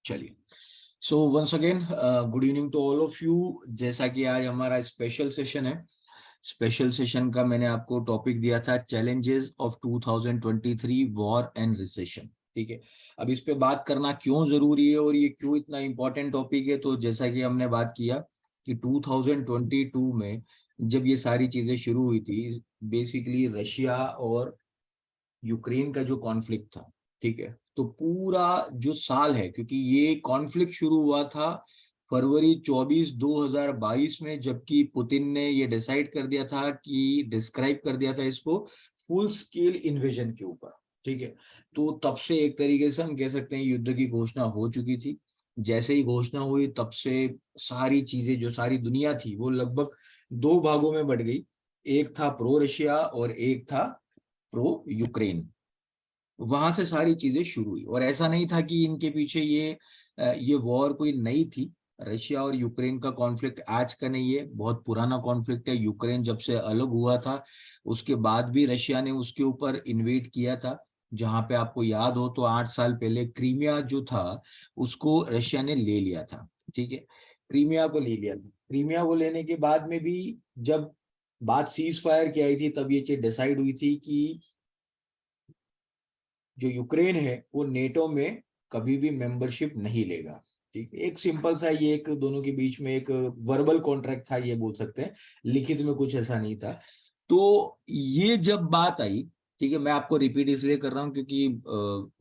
चलिए, so once again good evening to all of you. जैसा कि आज हमारा स्पेशल सेशन है, स्पेशल सेशन का मैंने आपको टॉपिक दिया था challenges of 2023 war and recession. ठीक है, अब इस पे बात करना क्यों जरूरी है और ये क्यों इतना इंपॉर्टेंट टॉपिक है, तो जैसा कि हमने बात किया कि 2022 में जब ये सारी चीजें शुरू हुई थी, बेसिकली रशिया और यूक्रेन का जो कॉन्फ्लिक्ट था, ठीक है, तो पूरा जो साल है, क्योंकि ये कॉन्फ्लिक्ट शुरू हुआ था फरवरी 24 2022 में, जबकि पुतिन ने ये डिसाइड कर दिया था कि डिस्क्राइब कर दिया था इसको फुल स्केल इन्वेजन के ऊपर। ठीक है, तो तब से एक तरीके से हम कह सकते हैं युद्ध की घोषणा हो चुकी थी। जैसे ही घोषणा हुई तब से सारी चीजें, जो सारी दुनिया थी, वो लगभग दो भागों में बट गई। एक था प्रो रशिया और एक था प्रो यूक्रेन। वहां से सारी चीजें शुरू हुई, और ऐसा नहीं था कि इनके पीछे ये वॉर कोई नई थी। रशिया और यूक्रेन का कॉन्फ्लिक्ट आज का नहीं है, बहुत पुराना कॉन्फ्लिक्ट है। यूक्रेन जब से अलग हुआ था उसके बाद भी रशिया ने उसके ऊपर इन्वेड किया था। जहां पे आपको याद हो तो 8 साल पहले क्रीमिया जो था उसको रशिया ने ले लिया था। ठीक है, क्रीमिया को ले लिया था। क्रीमिया को लेने के बाद में भी जब बात सीज फायर की आई थी, तब ये चीज डिसाइड हुई थी कि जो यूक्रेन है वो नेटो में कभी भी मेंबरशिप नहीं लेगा। ठीक है, एक सिंपल सा ये एक दोनों के बीच में एक वर्बल कॉन्ट्रैक्ट था, ये बोल सकते हैं, लिखित में कुछ ऐसा नहीं था। तो ये जब बात आई, ठीक है, मैं आपको रिपीट इसलिए कर रहा हूँ क्योंकि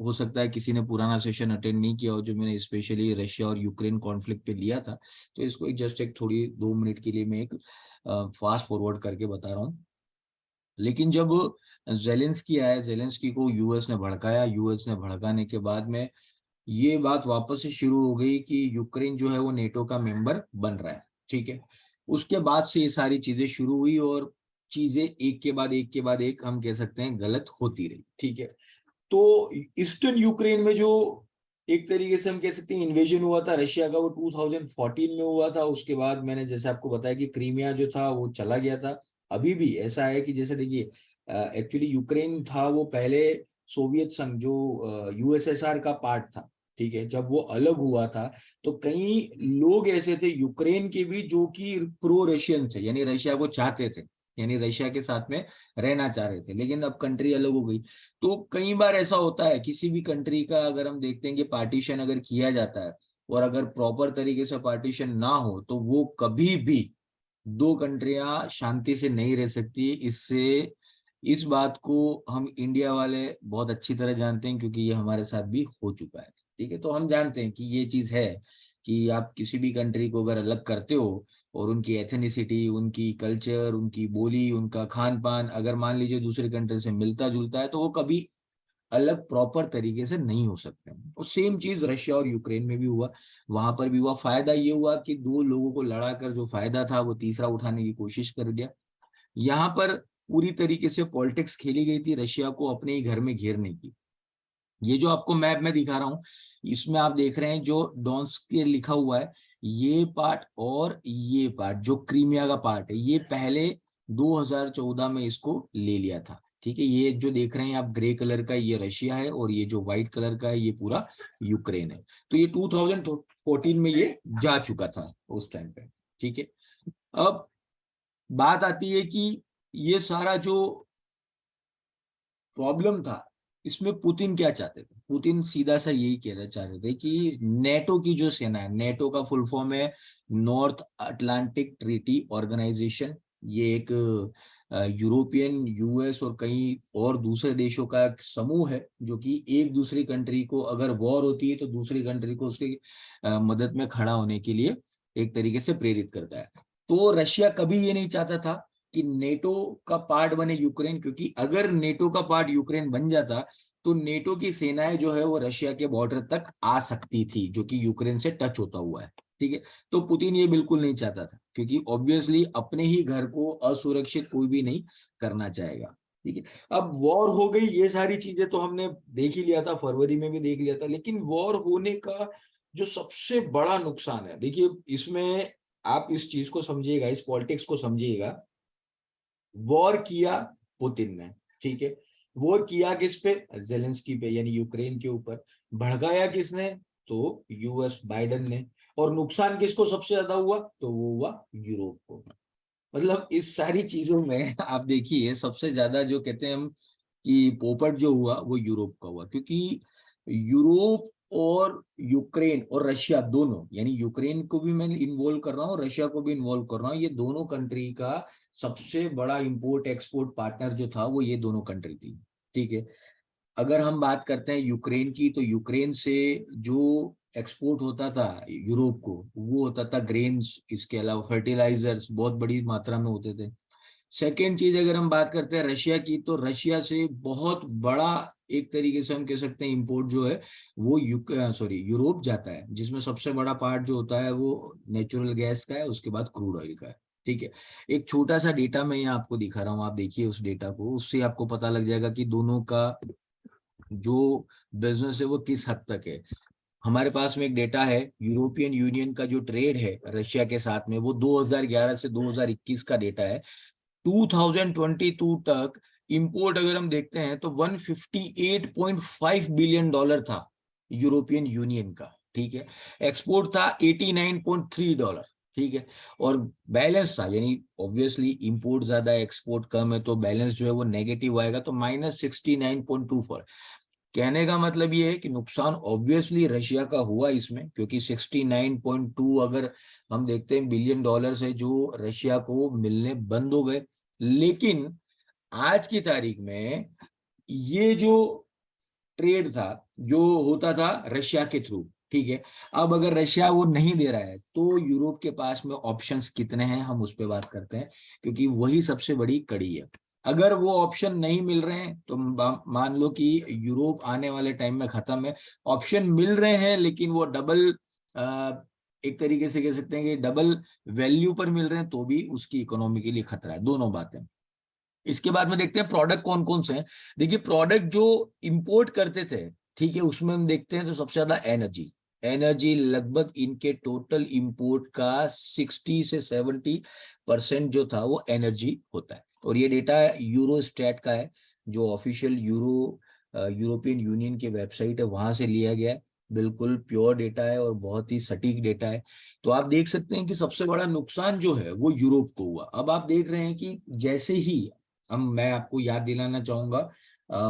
हो सकता है किसी ने पुराना सेशन अटेंड नहीं किया हो जो मैंने स्पेशली रशिया और यूक्रेन कॉन्फ्लिक्ट पे लिया था। तो इसको जस्ट एक थोड़ी 2 मिनट के लिए मैं एक फास्ट फॉरवर्ड करके बता रहा हूँ। लेकिन जब जेलेंस्की आया, जेलेंस्की को यूएस ने भड़काया, यूएस ने भड़काने के बाद में ये बात वापस से शुरू हो गई कि यूक्रेन जो है वो नेटो का मेंबर बन रहा है। ठीक है, उसके बाद से ये सारी चीजें शुरू हुई और चीजें एक के बाद एक के बाद एक, हम कह सकते हैं, गलत होती रही। ठीक है, तो ईस्टर्न यूक्रेन में जो एक तरीके से हम कह सकते हैं इन्वेजन हुआ था रशिया का, वो 2014 में हुआ था। उसके बाद मैंने जैसे आपको बताया कि क्रीमिया जो था वो चला गया था। अभी भी ऐसा है कि जैसे देखिए, एक्चुअली यूक्रेन था वो पहले सोवियत संघ जो यूएसएसआर का पार्ट था। ठीक है, जब वो अलग हुआ था तो कई लोग ऐसे थे यूक्रेन के भी जो कि प्रो रशियन थे, यानी रशिया को चाहते थे, यानी रशिया के साथ में रहना चाह रहे थे। लेकिन अब कंट्री अलग हो गई। तो कई बार ऐसा होता है किसी भी कंट्री का, अगर हम देखते हैं कि पार्टीशन अगर किया जाता है और अगर प्रॉपर तरीके से पार्टीशन ना हो तो वो कभी भी दो कंट्रियां शांति से नहीं रह सकती। इससे इस बात को हम इंडिया वाले बहुत अच्छी तरह जानते हैं क्योंकि ये हमारे साथ भी हो चुका है। ठीक है, तो हम जानते हैं कि ये चीज है कि आप किसी भी कंट्री को अगर अलग करते हो और उनकी एथेनिसिटी, उनकी कल्चर, उनकी बोली, उनका खान पान अगर मान लीजिए दूसरी कंट्री से मिलता जुलता है तो वो कभी अलग प्रॉपर तरीके से नहीं हो सकते। और सेम चीज रशिया और यूक्रेन में भी हुआ, वहां पर भी हुआ। फायदा ये हुआ कि दो लोगों को लड़ाकर जो फायदा था वो तीसरा उठाने की कोशिश कर दिया। यहाँ पर पूरी तरीके से पॉलिटिक्स खेली गई थी रशिया को अपने ही घर में घेरने की। ये जो आपको मैप में दिखा रहा हूं, इसमें आप देख रहे हैं जो डोंस्क लिखा हुआ है, ये पार्ट और ये पार्ट जो क्रीमिया का पार्ट है, ये पहले 2014 में इसको ले लिया था। ठीक है, ये जो देख रहे हैं आप ग्रे कलर का, ये रशिया है, और ये जो व्हाइट कलर का है ये पूरा यूक्रेन है। तो ये 2014 में ये जा चुका था उस टाइम पे। ठीक है, अब बात आती है कि ये सारा जो प्रॉब्लम था इसमें पुतिन क्या चाहते थे। पुतिन सीधा सा यही कहना चाहते थे कि नेटो की जो सेना है, नेटो का फुल फॉर्म है नॉर्थ अटलांटिक ट्रीटी ऑर्गेनाइजेशन। ये एक यूरोपियन, यूएस और कई और दूसरे देशों का एक समूह है जो कि एक दूसरी कंट्री को, अगर वॉर होती है तो दूसरी कंट्री को उसकी मदद में खड़ा होने के लिए एक तरीके से प्रेरित करता है। तो रशिया कभी ये नहीं चाहता था कि नेटो का पार्ट बने यूक्रेन, क्योंकि अगर नेटो का पार्ट यूक्रेन बन जाता तो नेटो की सेनाएं जो है वो रशिया के बॉर्डर तक आ सकती थी, जो कि यूक्रेन से टच होता हुआ है। ठीक है, तो पुतिन ये बिल्कुल नहीं चाहता था क्योंकि ऑब्वियसली अपने ही घर को असुरक्षित कोई भी नहीं करना चाहेगा। ठीक है, अब वॉर हो गई, ये सारी चीजें तो हमने देख ही लिया था, फरवरी में भी देख लिया था। लेकिन वॉर होने का जो सबसे बड़ा नुकसान है, देखिए इसमें आप इस चीज को समझिएगा, इस पॉलिटिक्स को समझिएगा। वॉर किया पुतिन ने, ठीक है, वॉर किया किस पे? जेलेंस्की पे, यानी यूक्रेन के ऊपर। भड़काया किसने? तो यूएस बाइडेन ने, और नुकसान किसको सबसे ज्यादा हुआ, तो वो हुआ यूरोप को। मतलब इस सारी चीजों में आप देखिए सबसे ज्यादा जो कहते हैं हम कि पोपट जो हुआ वो यूरोप का हुआ, क्योंकि यूरोप और यूक्रेन और रशिया दोनों, यानी यूक्रेन को भी मैं इन्वॉल्व कर रहा हूँ, रशिया को भी इन्वॉल्व कर रहा हूँ, ये दोनों कंट्री का सबसे बड़ा इंपोर्ट एक्सपोर्ट पार्टनर जो था वो ये दोनों कंट्री थी। ठीक है, अगर हम बात करते हैं यूक्रेन की, तो यूक्रेन से जो एक्सपोर्ट होता था यूरोप को वो होता था ग्रेन्स, इसके अलावा फर्टिलाइजर्स बहुत बड़ी मात्रा में होते थे। सेकेंड चीज अगर हम बात करते हैं रशिया की, तो रशिया से बहुत बड़ा एक तरीके से हम कह सकते हैं इंपोर्ट जो है वो यूरोप जाता है, जिसमें सबसे बड़ा पार्ट जो होता है वो नेचुरल गैस का है, उसके बाद क्रूड ऑयल का है। ठीक है, एक छोटा सा डेटा मैं यहाँ आपको दिखा रहा हूँ, आप देखिए उस डेटा को, उससे आपको पता लग जाएगा कि दोनों का जो बिजनेस है वो किस हद तक है। हमारे पास में एक डेटा है, यूरोपियन यूनियन का जो ट्रेड है रशिया के साथ में वो 2011 से 2021 का डेटा है। 2022 तक इंपोर्ट अगर हम देखते हैं तो 158.5 बिलियन डॉलर था यूरोपियन यूनियन का। ठीक है, एक्सपोर्ट था 89.3 डॉलर। ठीक है, और बैलेंस था, यानी ऑब्वियसली इंपोर्ट ज्यादा एक्सपोर्ट कम है तो बैलेंस जो है वो नेगेटिव आएगा, तो -69.24। कहने का मतलब ये है कि नुकसान ऑब्वियसली रशिया का हुआ इसमें, क्योंकि 69.2 अगर हम देखते हैं बिलियन डॉलर है जो रशिया को मिलने बंद हो गए। लेकिन आज की तारीख में ये जो ट्रेड था जो होता था रशिया के थ्रू, ठीक है, अब अगर रशिया वो नहीं दे रहा है तो यूरोप के पास में ऑप्शंस कितने हैं हम उस पर बात करते हैं, क्योंकि वही सबसे बड़ी कड़ी है। अगर वो ऑप्शन नहीं मिल रहे हैं तो मान लो कि यूरोप आने वाले टाइम में खत्म है। ऑप्शन मिल रहे हैं लेकिन वो डबल, एक तरीके से कह सकते हैं कि डबल वैल्यू पर मिल रहे हैं, तो भी उसकी इकोनॉमी के लिए खतरा है। दोनों बातें। इसके बाद में देखते हैं प्रोडक्ट कौन कौन से हैं। देखिए प्रोडक्ट जो इंपोर्ट करते थे, ठीक है, उसमें हम देखते हैं तो सबसे ज्यादा एनर्जी, एनर्जी लगभग इनके टोटल इंपोर्ट का 60 से 70% जो था वो एनर्जी होता है। और ये डेटा यूरोस्टैट का है, जो ऑफिशियल यूरोपियन यूनियन की वेबसाइट है वहां से लिया गया है। बिल्कुल प्योर डेटा है और बहुत ही सटीक डेटा है। तो आप देख सकते हैं कि सबसे बड़ा नुकसान जो है वो यूरोप को हुआ। अब आप देख रहे हैं कि जैसे ही मैं आपको याद दिलाना चाहूंगा,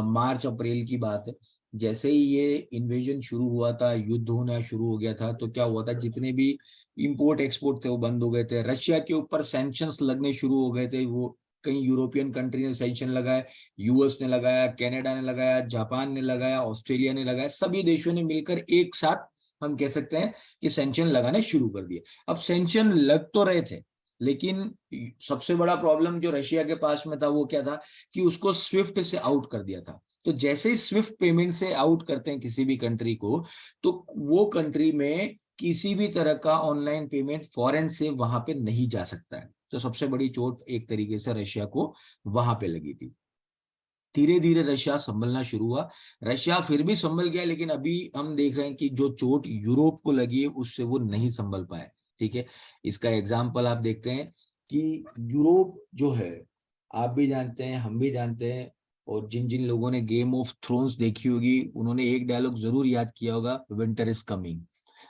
मार्च अप्रैल की बात है, जैसे ही ये इन्वेजन शुरू हुआ था, युद्ध होना शुरू हो गया था, तो क्या हुआ था, जितने भी इंपोर्ट एक्सपोर्ट थे वो बंद हो गए थे। रशिया के ऊपर सैंक्शंस लगने शुरू हो गए थे, वो कई यूरोपियन कंट्री ने सैंक्शन लगाए, यूएस ने लगाया, कनाडा ने लगाया, जापान ने लगाया, ऑस्ट्रेलिया ने लगाया, सभी देशों ने मिलकर एक साथ हम कह सकते हैं कि सैंक्शन लगाने शुरू कर दिए। अब सैंक्शन लग तो रहे थे, लेकिन सबसे बड़ा प्रॉब्लम जो रशिया के पास में था वो क्या था कि उसको स्विफ्ट से आउट कर दिया था। तो जैसे ही स्विफ्ट पेमेंट से आउट करते हैं किसी भी कंट्री को, तो वो कंट्री में किसी भी तरह का ऑनलाइन पेमेंट फॉरेन से वहां पे नहीं जा सकता है। तो सबसे बड़ी चोट एक तरीके से रशिया को वहां पे लगी थी। धीरे धीरे रशिया संभलना शुरू हुआ, रशिया फिर भी संभल गया, लेकिन अभी हम देख रहे हैं कि जो चोट यूरोप को लगी है उससे वो नहीं संभल पाए। ठीक है, इसका एग्जाम्पल आप देखते हैं कि यूरोप जो है, आप भी जानते हैं हम भी जानते हैं, और जिन जिन लोगों ने गेम ऑफ थ्रोन्स देखी होगी उन्होंने एक डायलॉग जरूर याद किया होगा, विंटर इज कमिंग।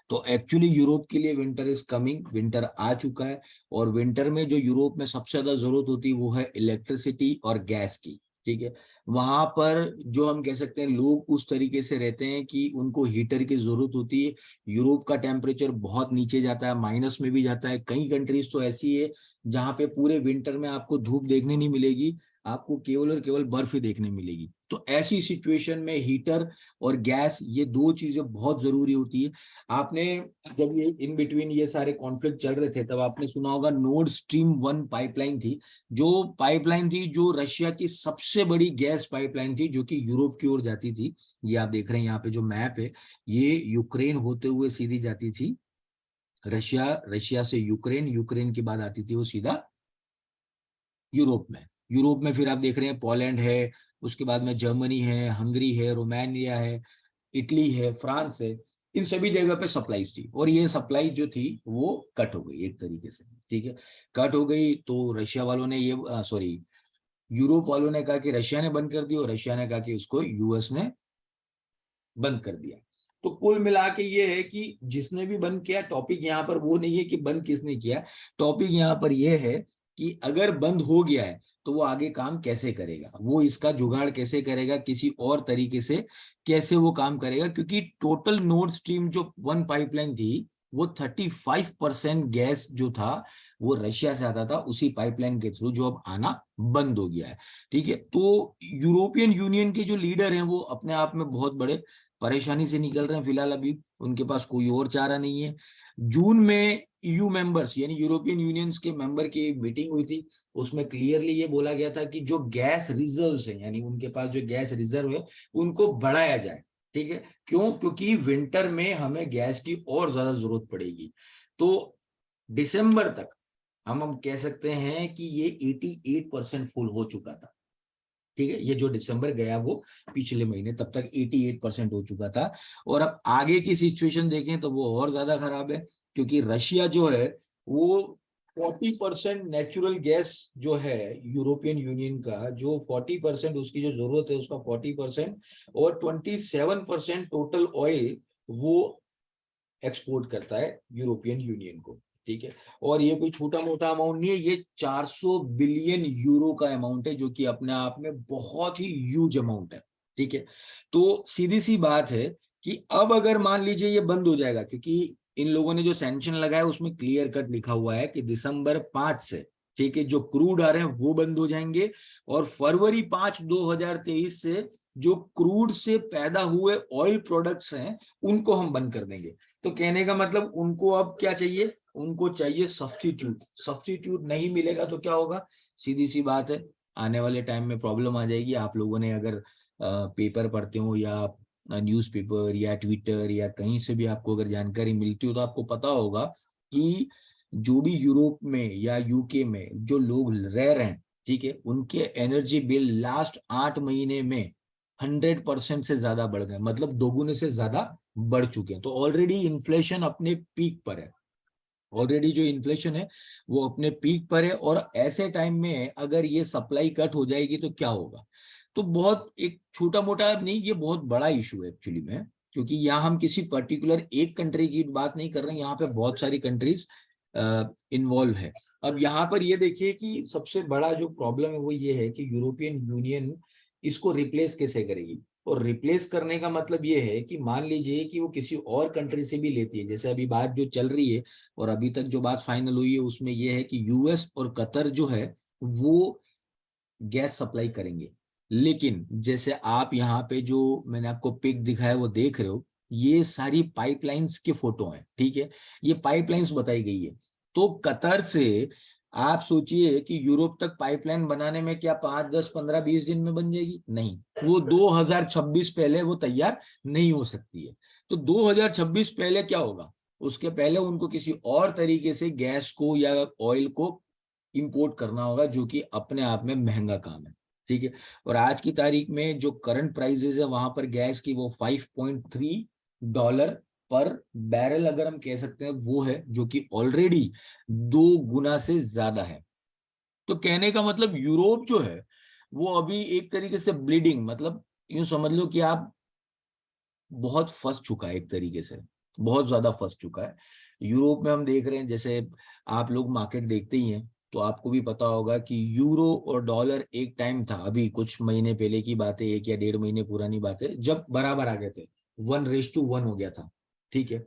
तो एक्चुअली यूरोप के लिए विंटर इज कमिंग, विंटर आ चुका है। और विंटर में जो यूरोप में सबसे ज्यादा जरूरत होती है वो है इलेक्ट्रिसिटी और गैस की। ठीक है, वहां पर जो हम कह सकते हैं लोग उस तरीके से रहते हैं कि उनको हीटर की जरूरत होती है। यूरोप का टेम्परेचर बहुत नीचे जाता है, माइनस में भी जाता है। कई कंट्रीज तो ऐसी है जहां पे पूरे विंटर में आपको धूप देखने नहीं मिलेगी, आपको केवल और केवल बर्फ ही देखने मिलेगी। तो ऐसी सिचुएशन में हीटर और गैस, ये दो चीजें बहुत जरूरी होती है। आपने जब ये इन बिटवीन ये सारे कॉन्फ्लिक्ट चल रहे थे तब आपने सुना होगा नॉर्ड स्ट्रीम 1 पाइपलाइन थी, जो पाइपलाइन थी जो रशिया की सबसे बड़ी गैस पाइपलाइन थी जो कि यूरोप की ओर जाती थी। ये आप देख रहे हैं यहाँ पे जो मैप है, ये यूक्रेन होते हुए सीधी जाती थी रशिया, रशिया से यूक्रेन, यूक्रेन के बाद आती थी वो सीधा यूरोप में। यूरोप में फिर आप देख रहे हैं पोलैंड है, उसके बाद में जर्मनी है, हंगरी है, रोमानिया है, इटली है, फ्रांस है। इन सभी जगह पे सप्लाईज थी, और ये सप्लाई जो थी वो कट हो गई एक तरीके से। ठीक है, कट हो गई तो रशिया वालों ने ये सॉरी यूरोप वालों ने कहा कि रशिया ने बंद कर दी, और रशिया ने कहा कि उसको यूएस ने बंद कर दिया। तो कुल मिला के ये है कि जिसने भी बंद किया, टॉपिक यहाँ पर वो नहीं है कि बंद किसने किया, टॉपिक यहाँ पर ये है कि अगर बंद हो गया है तो वो आगे काम कैसे करेगा, वो इसका जुगाड़ कैसे करेगा, किसी और तरीके से कैसे वो काम करेगा, क्योंकि टोटल नॉर्थ स्ट्रीम जो 1 पाइपलाइन थी वो 35% गैस जो था वो रशिया से आता था, उसी पाइपलाइन के थ्रू, जो अब आना बंद हो गया है। ठीक है, तो यूरोपियन यूनियन के जो लीडर हैं वो अपने आप में बहुत बड़े परेशानी से निकल रहे हैं फिलहाल, अभी उनके पास कोई और चारा नहीं है। जून में ईयू मेंबर्स यानी यूरोपियन यूनियंस के मेंबर की मीटिंग हुई थी, उसमें क्लियरली ये बोला गया था कि जो गैस रिजर्व्स हैं, यानी उनके पास जो गैस रिजर्व है उनको बढ़ाया जाए। ठीक है, क्यों? क्योंकि विंटर में हमें गैस की और ज्यादा जरूरत पड़ेगी। तो दिसंबर तक हम कह सकते हैं कि ये 88% फुल हो चुका था। ठीक है, ये जो दिसंबर गया वो पिछले महीने तब तक 88% हो चुका था। और अब आगे की सिचुएशन देखें तो वो और ज्यादा खराब है, क्योंकि रशिया जो है वो 40% नेचुरल गैस जो है, यूरोपियन यूनियन का जो 40% उसकी जो जरूरत है उसका 40%, और 27% टोटल ऑयल वो एक्सपोर्ट करता है यूरोपियन यूनियन को। ठीक है, और ये कोई छोटा मोटा अमाउंट नहीं है, ये 400 बिलियन यूरो का अमाउंट है, जो कि अपने आप में बहुत ही ह्यूज अमाउंट है। ठीक है, तो सीधी सी बात है कि अब अगर मान लीजिए ये बंद हो जाएगा, क्योंकि इन लोगों ने जो सैंक्शन लगाया उसमें क्लियर कट लिखा हुआ है कि दिसंबर 5 से, ठीक है, जो क्रूड आ रहे हैं वो बंद हो जाएंगे, और फरवरी 5 2023 से जो क्रूड से पैदा हुए ऑयल प्रोडक्ट्स हैं उनको हम बंद कर देंगे। तो कहने का मतलब उनको अब क्या चाहिए, उनको चाहिए सब्स्टिट्यूट। सब्स्टिट्यूट नहीं मिलेगा तो क्या होगा? सीधी सी बात है, आने वाले टाइम में प्रॉब्लम आ जाएगी। आप लोगों ने अगर पेपर पढ़ते हो या न्यूज़पेपर या ट्विटर या कहीं से भी आपको अगर जानकारी मिलती हो तो आपको पता होगा कि जो भी यूरोप में या यूके में जो लोग रह रहे हैं, ठीक है, उनके एनर्जी बिल लास्ट 8 महीने में 100% से ज्यादा बढ़ गए, मतलब दोगुने से ज्यादा बढ़ चुके हैं। तो ऑलरेडी इन्फ्लेशन अपने पीक पर है, ऑलरेडी जो इन्फ्लेशन है वो अपने पीक पर है, और ऐसे टाइम में अगर ये सप्लाई कट हो जाएगी तो क्या होगा? तो बहुत एक छोटा मोटा नहीं, ये बहुत बड़ा इशू है एक्चुअली में, क्योंकि यहाँ हम किसी पर्टिकुलर एक कंट्री की बात नहीं कर रहे हैं, यहाँ पे बहुत सारी कंट्रीज इन्वॉल्व है। अब यहाँ पर ये देखिए कि सबसे बड़ा जो प्रॉब्लम है वो ये है कि यूरोपियन यूनियन इसको रिप्लेस कैसे करेगी। और रिप्लेस करने का मतलब ये है कि मान लीजिए कि वो किसी और कंट्री से भी लेती है, जैसे अभी बात जो चल रही है और अभी तक जो बात फाइनल हुई है उसमें यह है कि यूएस और कतर जो है वो गैस सप्लाई करेंगे। लेकिन जैसे आप यहाँ पे जो मैंने आपको पिक दिखाया वो देख रहे हो, ये सारी पाइपलाइंस के फोटो हैं। ठीक है, ये पाइपलाइंस बताई गई है। तो कतर से आप सोचिए कि यूरोप तक पाइपलाइन बनाने में क्या 5 10 15 20 दिन में बन जाएगी? नहीं, वो 2026 पहले वो तैयार नहीं हो सकती है। तो 2026 पहले क्या होगा? उसके पहले उनको किसी और तरीके से गैस को या ऑयल को इंपोर्ट करना होगा, जो कि अपने आप में महंगा काम है। ठीक है, और आज की तारीख में जो करंट प्राइसेस है वहां पर गैस की वो $5.3 पर बैरल अगर हम कह सकते हैं वो है, जो कि ऑलरेडी 2 गुना से ज्यादा है। तो कहने का मतलब यूरोप जो है वो अभी एक तरीके से ब्लीडिंग, मतलब यूं समझ लो कि आप बहुत फंस चुका है, एक तरीके से बहुत ज्यादा फंस चुका है। यूरोप में हम देख रहे हैं, जैसे आप लोग मार्केट देखते ही हैं तो आपको भी पता होगा कि यूरो और डॉलर एक टाइम था, अभी कुछ महीने पहले की बात है, 1 या 1.5 महीने पुरानी बात है, जब बराबर आ गए थे, 1:1 हो गया था। ठीक है,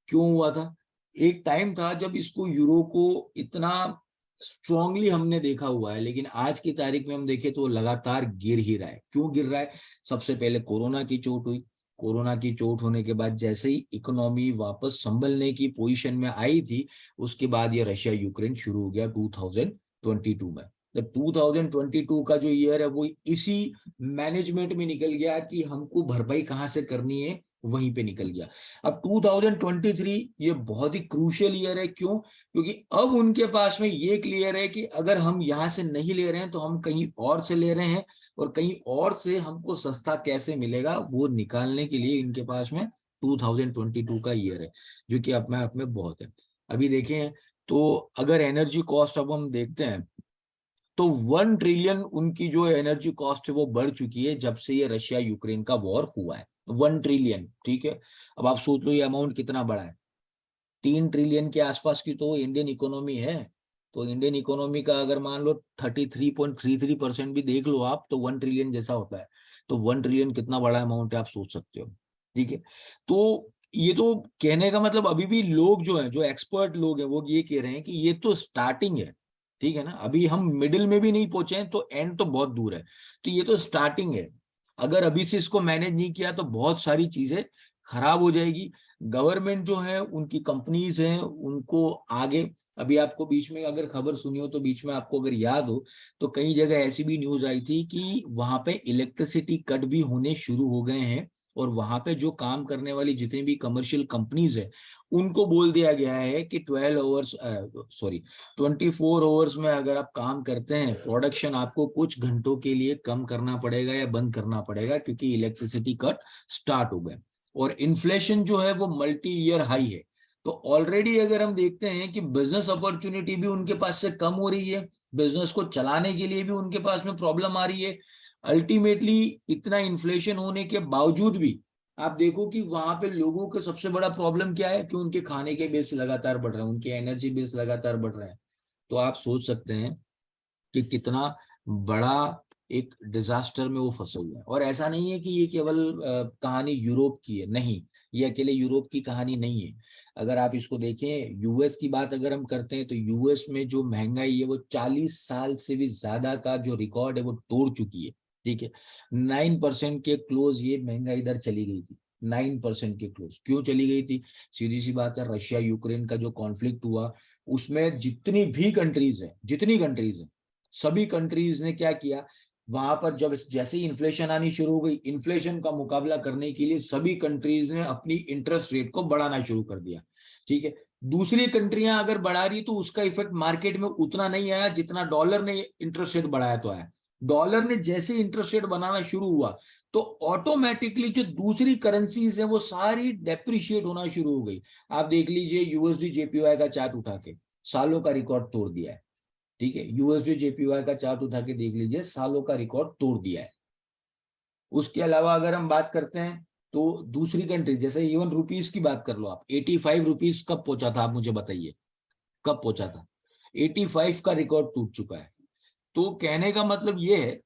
क्यों हुआ था? एक टाइम था जब इसको यूरो को इतना स्ट्रांगली हमने देखा हुआ है, लेकिन आज की तारीख में हम देखें तो लगातार गिर ही रहा है। क्यों गिर रहा है? सबसे पहले कोरोना की चोट हुई, कोरोना की चोट होने के बाद जैसे ही इकोनॉमी वापस संभलने की पोजीशन में आई थी, उसके बाद ये रशिया यूक्रेन शुरू हो गया 2022 में। जब 2022 का जो ईयर है वो इसी मैनेजमेंट में निकल गया कि हमको भरपाई कहाँ से करनी है, वहीं पे निकल गया। अब 2023 ये बहुत ही क्रूशियल ईयर है। क्यों? क्योंकि अब उनके पास में ये क्लियर है कि अगर हम यहां से नहीं ले रहे हैं तो हम कहीं और से ले रहे हैं, और कहीं और से हमको सस्ता कैसे मिलेगा वो निकालने के लिए इनके पास में 2022 का ईयर है, जो कि अपने आप में बहुत है। अभी देखें तो अगर एनर्जी कॉस्ट अब हम देखते हैं तो 1 ट्रिलियन उनकी जो एनर्जी कॉस्ट है वो बढ़ चुकी है जब से ये रशिया यूक्रेन का वॉर हुआ है। 1 ट्रिलियन, ठीक है। अब आप सोच लो ये अमाउंट कितना बड़ा है, 3 ट्रिलियन के आसपास की तो इंडियन इकोनॉमी है। तो इंडियन इकोनॉमी का अगर मान लो 33.33% भी देख लो आप, तो 1 ट्रिलियन जैसा होता है। तो 1 ट्रिलियन कितना बड़ा अमाउंट है आप सोच सकते हो, ठीक है। तो ये तो कहने का मतलब अभी भी लोग जो है, जो एक्सपर्ट लोग हैं, वो ये कह रहे हैं कि ये तो स्टार्टिंग है, ठीक है ना। अभी हम मिडिल में भी नहीं पहुंचे हैं, तो एंड तो बहुत दूर है। तो ये तो स्टार्टिंग है। अगर अभी से इसको मैनेज नहीं किया तो बहुत सारी चीजें खराब हो जाएगी। गवर्नमेंट जो है, उनकी कंपनीज हैं, उनको आगे, अभी आपको बीच में अगर खबर सुनी हो तो बीच में आपको अगर याद हो तो कई जगह ऐसी भी न्यूज आई थी कि वहां पे इलेक्ट्रिसिटी कट भी होने शुरू हो गए हैं, और वहां पे जो काम करने वाली जितनी भी कमर्शियल कंपनीज है उनको बोल दिया गया है कि 24 आवर्स में अगर आप काम करते हैं, प्रोडक्शन आपको कुछ घंटों के लिए कम करना पड़ेगा या बंद करना पड़ेगा, क्योंकि इलेक्ट्रिसिटी कट स्टार्ट हो गए। और इन्फ्लेशन जो है वो मल्टी ईयर हाई है। तो ऑलरेडी अगर हम देखते हैं कि बिजनेस अपॉर्चुनिटी भी उनके पास से कम हो रही है, बिजनेस को चलाने के लिए भी उनके पास में प्रॉब्लम आ रही है। अल्टीमेटली इतना इन्फ्लेशन होने के बावजूद भी आप देखो कि वहां पे लोगों का सबसे बड़ा प्रॉब्लम क्या है कि उनके खाने के बिल्स लगातार बढ़ रहे हैं, उनके एनर्जी बिल्स लगातार बढ़ रहे हैं। तो आप सोच सकते हैं कि कितना बड़ा एक डिजास्टर में वो फंसे हुए हैं। और ऐसा नहीं है कि ये केवल कहानी यूरोप की है, नहीं, ये अकेले यूरोप की कहानी नहीं है। अगर आप इसको देखें, यूएस की बात अगर हम करते हैं, तो यूएस में जो महंगाई है वो 40 साल से भी ज्यादा का जो रिकॉर्ड है वो तोड़ चुकी है, ठीक है। 9% के क्लोज ये महंगाई इधर चली गई थी। 9% के क्लोज क्यों चली गई थी? सीधी सी बात है, रशिया यूक्रेन का जो कॉन्फ्लिक्ट हुआ, उसमें जितनी कंट्रीज है, सभी कंट्रीज ने क्या किया, वहां पर जब जैसे ही इन्फ्लेशन आनी शुरू हो गई, इन्फ्लेशन का मुकाबला करने के लिए सभी कंट्रीज ने अपनी इंटरेस्ट रेट को बढ़ाना शुरू कर दिया, ठीक है। दूसरी कंट्रियां अगर बढ़ा रही तो उसका इफेक्ट मार्केट में उतना नहीं आया जितना डॉलर ने इंटरेस्ट रेट बढ़ाया तो आया। डॉलर ने जैसे इंटरेस्ट रेट बनाना शुरू हुआ तो ऑटोमेटिकली जो दूसरी करेंसीज है वो सारी डेप्रिशिएट होना शुरू हो गई। आप देख लीजिए यूएसडी जेपीवाई का चार्ट उठा के, सालों का रिकॉर्ड तोड़ दिया है, ठीक है। यूएसडी जेपीवाई का चार्ट उठा के देख लीजिए, सालों का रिकॉर्ड तोड़ दिया है। उसके अलावा अगर हम बात करते हैं तो दूसरी कंट्री, जैसे इवन रुपीस की बात कर लो आप, 85 रुपीस कब पहुंचा था आप मुझे बताइए, कब पहुंचा था? 85 का रिकॉर्ड टूट चुका है। तो कहने का मतलब ये है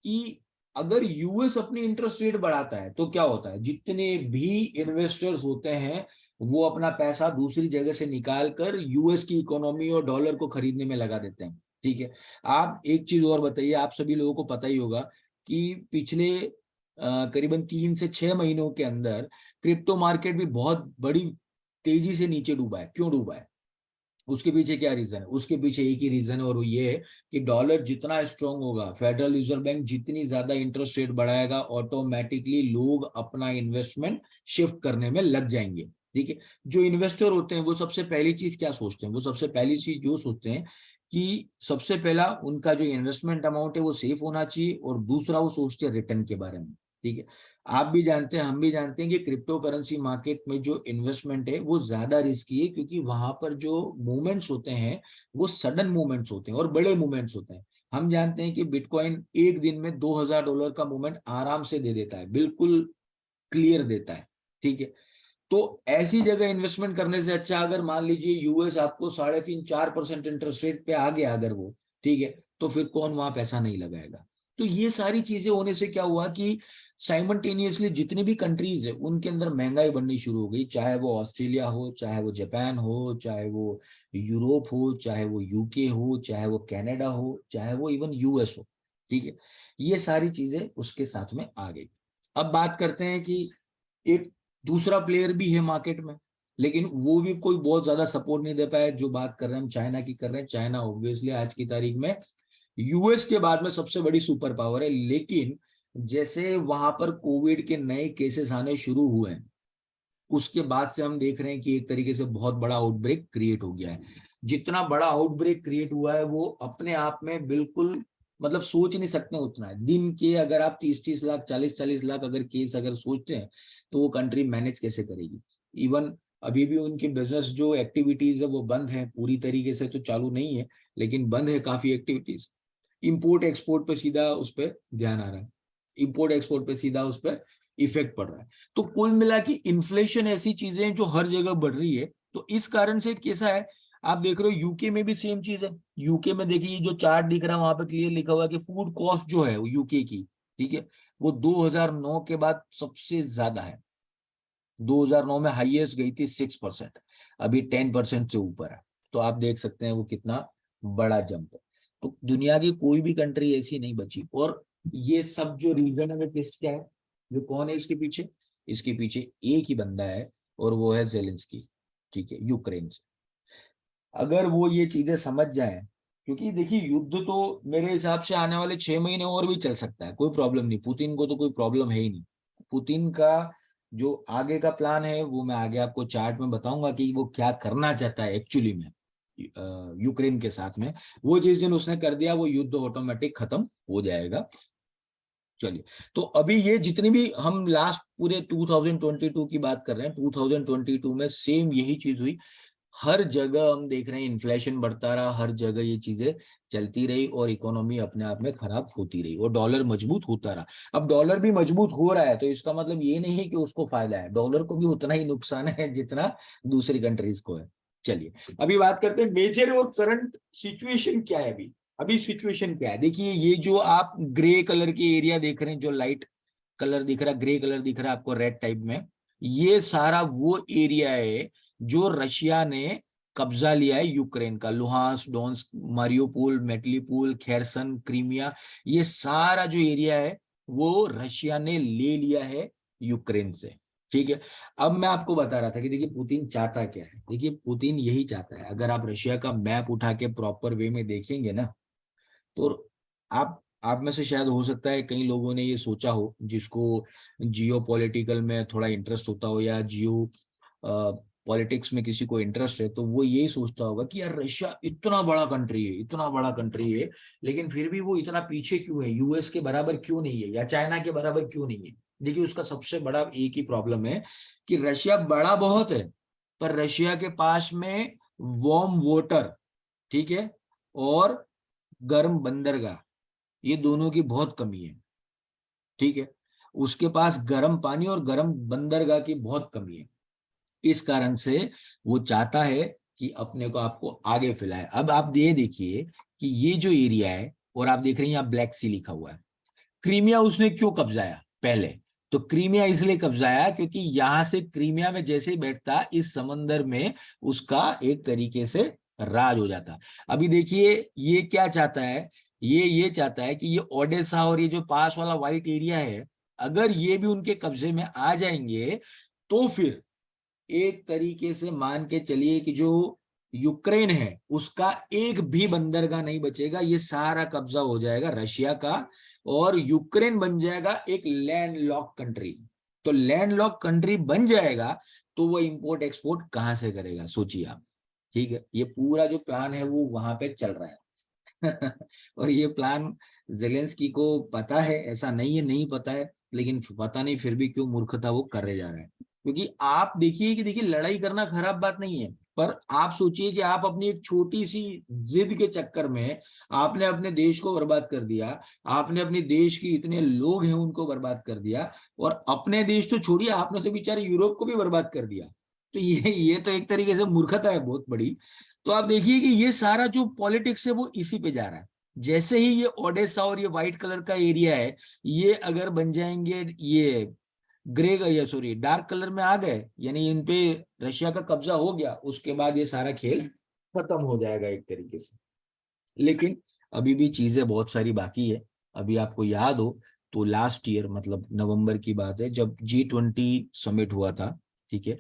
कि अगर यूएस अपनी इंटरेस्ट रेट बढ़ाता है तो क्या होता है, जितने भी इन्वेस्टर्स होते हैं वो अपना पैसा दूसरी जगह से निकाल कर यूएस की इकोनॉमी और डॉलर को खरीदने में लगा देते हैं, ठीक है। आप एक चीज और बताइए, आप सभी लोगों को पता ही होगा कि पिछले करीबन 3 से 6 महीनों के अंदर क्रिप्टो मार्केट भी बहुत बड़ी तेजी से नीचे डूबा है। क्यों डूबा है? उसके पीछे क्या रीजन है? उसके पीछे एक ही रीजन है, और वो ये है कि डॉलर जितना स्ट्रांग होगा, फेडरल रिजर्व बैंक जितनी ज्यादा इंटरेस्ट रेट बढ़ाएगा, ऑटोमेटिकली लोग अपना इन्वेस्टमेंट शिफ्ट करने में लग जाएंगे, ठीक है। जो इन्वेस्टर होते हैं वो सबसे पहली चीज क्या सोचते हैं? वो सबसे पहली चीज जो सोचते हैं कि सबसे पहला उनका जो इन्वेस्टमेंट अमाउंट है वो सेफ होना चाहिए, और दूसरा वो सोचते हैं रिटर्न के बारे में, ठीक है। आप भी जानते हैं, हम भी जानते हैं कि क्रिप्टो करेंसी मार्केट में जो इन्वेस्टमेंट है वो ज्यादा रिस्की है, क्योंकि वहां पर जो मूवमेंट्स होते हैं वो सडन मूवमेंट्स होते हैं और बड़े मूवमेंट्स होते हैं। हम जानते हैं कि बिटकॉइन एक दिन में $2000 का मूवमेंट आराम से दे देता है, बिल्कुल क्लियर देता है, ठीक है। तो ऐसी जगह इन्वेस्टमेंट करने से अच्छा, अगर मान लीजिए यूएस आपको 3.5-4% इंटरेस्ट रेट पे आ गया अगर वो, ठीक है, तो फिर कौन वहां पैसा नहीं लगाएगा? तो ये सारी चीजें होने से क्या हुआ कि साइमल्टेनियसली जितनी भी कंट्रीज है उनके अंदर महंगाई बढ़नी शुरू हो गई, चाहे वो ऑस्ट्रेलिया हो, चाहे वो जापान हो, चाहे वो यूरोप हो, चाहे वो यूके हो, चाहे वो कनाडा हो, चाहे वो इवन यूएस हो, ठीक है। ये सारी चीजें उसके साथ में आ गई। अब बात करते हैं कि एक दूसरा प्लेयर भी है मार्केट में, लेकिन वो भी कोई बहुत ज्यादा सपोर्ट नहीं दे पाया। जो बात कर रहे हैं हम चाइना की कर रहे हैं। चाइना ऑब्वियसली आज की तारीख में यूएस के बाद में सबसे बड़ी सुपर पावर है, लेकिन जैसे वहां पर कोविड के नए केसेस आने शुरू हुए हैं उसके बाद से हम देख रहे हैं कि एक तरीके से बहुत बड़ा आउटब्रेक क्रिएट हो गया है। जितना बड़ा आउटब्रेक क्रिएट हुआ है वो अपने आप में बिल्कुल, मतलब सोच नहीं सकते उतना है। दिन के अगर आप 30-30 लाख, 40-40 लाख अगर केस अगर सोचते हैं तो वो कंट्री मैनेज कैसे करेगी? इवन अभी भी उनकी बिजनेस जो एक्टिविटीज है वो बंद है, पूरी तरीके से तो चालू नहीं है, लेकिन बंद है काफी एक्टिविटीज। इंपोर्ट एक्सपोर्ट पे सीधा उस पर ध्यान आ रहा है, इंपोर्ट एक्सपोर्ट पे सीधा उस पर इफेक्ट पड़ रहा है। तो कुल मिला के इन्फ्लेशन ऐसी चीजें हैं जो हर जगह बढ़ रही है। तो इस कारण से कैसा है, आप देख रहे हो यूके में भी सेम चीज है। यूके में देखिए जो चार्ट दिख रहा है वहां पे क्लियर लिखा हुआ है कि फूड कॉस्ट जो है यूके की, ठीक है, वो 2009 के बाद सबसे ज्यादा है। 2009 में हाईएस्ट गई थी 6%, अभी 10% से ऊपर है। तो आप देख सकते हैं वो कितना बड़ा जंप है। तो दुनिया की कोई भी कंट्री ऐसी नहीं बची। और ये सब जो रीजन है वो किसका है, जो कौन है इसके पीछे, इसके पीछे एक ही बंदा है और वो है जेलेंस्की, ठीक है, यूक्रेन से। अगर वो ये चीजें समझ जाए, क्योंकि देखिए युद्ध तो मेरे हिसाब से आने वाले 6 महीने और भी चल सकता है, कोई प्रॉब्लम नहीं, पुतिन को तो कोई प्रॉब्लम है ही नहीं। पुतिन का जो आगे का प्लान है वो मैं आगे आपको चार्ट में बताऊंगा कि वो क्या करना चाहता है एक्चुअली में यूक्रेन के साथ में। वो जिस दिन उसने कर दिया वो युद्ध ऑटोमेटिक खत्म हो जाएगा। चलिए, तो अभी ये जितनी भी हम लास्ट पूरे 2022 की बात कर रहे हैं, 2022 में सेम यही चीज हुई। हर जगह हम देख रहे हैं इन्फ्लेशन बढ़ता रहा, हर जगह ये चीजें चलती रही और इकोनॉमी अपने आप में खराब होती रही और डॉलर मजबूत होता रहा। अब डॉलर भी मजबूत हो रहा है तो इसका मतलब ये नहीं है कि उसको फायदा है, डॉलर को भी उतना ही नुकसान है जितना दूसरी कंट्रीज को है। चलिए, अभी बात करते हैं मेजर और करंट सिचुएशन क्या है। अभी अभी सिचुएशन क्या है, देखिए ये जो आप ग्रे कलर के एरिया देख रहे हैं, जो लाइट कलर दिख रहा है, ग्रे कलर दिख रहा है आपको रेड टाइप में, ये सारा वो एरिया है जो रशिया ने कब्जा लिया है यूक्रेन का। लुहांस, डोंस्क, मारियोपोल, मेटलीपोल, खेरसन, क्रीमिया, ये सारा जो एरिया है वो रशिया ने ले लिया है यूक्रेन से, ठीक है। अब मैं आपको बता रहा था कि देखिए पुतिन चाहता क्या है। देखिए पुतिन यही चाहता है, अगर आप रशिया का मैप उठा के प्रॉपर वे में देखेंगे ना, तो आप में से शायद हो सकता है कई लोगों ने ये सोचा हो, जिसको जियो पॉलिटिकल में थोड़ा इंटरेस्ट होता हो या जियो पॉलिटिक्स में किसी को इंटरेस्ट है, तो वो यही सोचता होगा कि यार रशिया इतना बड़ा कंट्री है, इतना बड़ा कंट्री है, लेकिन फिर भी वो इतना पीछे क्यों है, यूएस के बराबर क्यों नहीं है या चाइना के बराबर क्यों नहीं है। देखिए उसका सबसे बड़ा एक ही प्रॉब्लम है कि रशिया बड़ा बहुत है, पर रशिया के पास में वार्म वाटर, ठीक है, और गर्म बंदरगाह, ये दोनों की बहुत कमी है, ठीक है। उसके पास गर्म पानी और गर्म बंदरगाह की बहुत कमी है। इस कारण से वो चाहता है कि अपने को आपको आगे फैलाए। अब आप ये देखिए कि ये जो एरिया है, और आप देख रहे हैं यहाँ ब्लैक सी लिखा हुआ है, क्रीमिया उसने क्यों कब्जाया पहले, तो क्रीमिया इसलिए कब्जाया क्योंकि यहां से क्रीमिया में जैसे ही बैठता इस समंदर में उसका एक तरीके से राज हो जाता। अभी देखिए ये क्या चाहता है, ये चाहता है कि ये ओडेसा और ये जो पास वाला व्हाइट एरिया है, अगर ये भी उनके कब्जे में आ जाएंगे तो फिर एक तरीके से मान के चलिए कि जो यूक्रेन है उसका एक भी बंदरगाह नहीं बचेगा, ये सारा कब्जा हो जाएगा रशिया का और यूक्रेन बन जाएगा एक लैंड लॉक कंट्री। तो लैंड लॉक कंट्री बन जाएगा तो वो इंपोर्ट एक्सपोर्ट कहां से करेगा, सोचिए आप, ठीक है। ये पूरा जो प्लान है वो वहां पे चल रहा है और ये प्लान जेलेंस्की को पता है, ऐसा नहीं है नहीं पता है, लेकिन पता नहीं फिर भी क्यों मूर्खता वो करे जा रहा है। क्योंकि आप देखिए कि देखिए लड़ाई करना खराब बात नहीं है, पर आप सोचिए कि आप अपनी एक छोटी सी जिद के चक्कर में आपने अपने देश को बर्बाद कर दिया, आपने अपने देश के इतने लोग हैं उनको बर्बाद कर दिया, और अपने देश तो छोड़िए आपने तो बेचारे यूरोप को भी बर्बाद कर दिया। तो ये तो एक तरीके से मूर्खता है बहुत बड़ी। तो आप देखिए कि ये सारा जो पॉलिटिक्स है वो इसी पे जा रहा है। जैसे ही ये ओडेसा और ये व्हाइट कलर का एरिया है, ये अगर बन जाएंगे, ये ग्रे या सॉरी डार्क कलर में आ गए, यानी इन पे रशिया का कब्जा हो गया, उसके बाद ये सारा खेल खत्म हो जाएगा एक तरीके से। लेकिन अभी भी चीजें बहुत सारी बाकी है। अभी आपको याद हो तो लास्ट ईयर मतलब नवंबर की बात है जब G20 समिट हुआ था, ठीक है।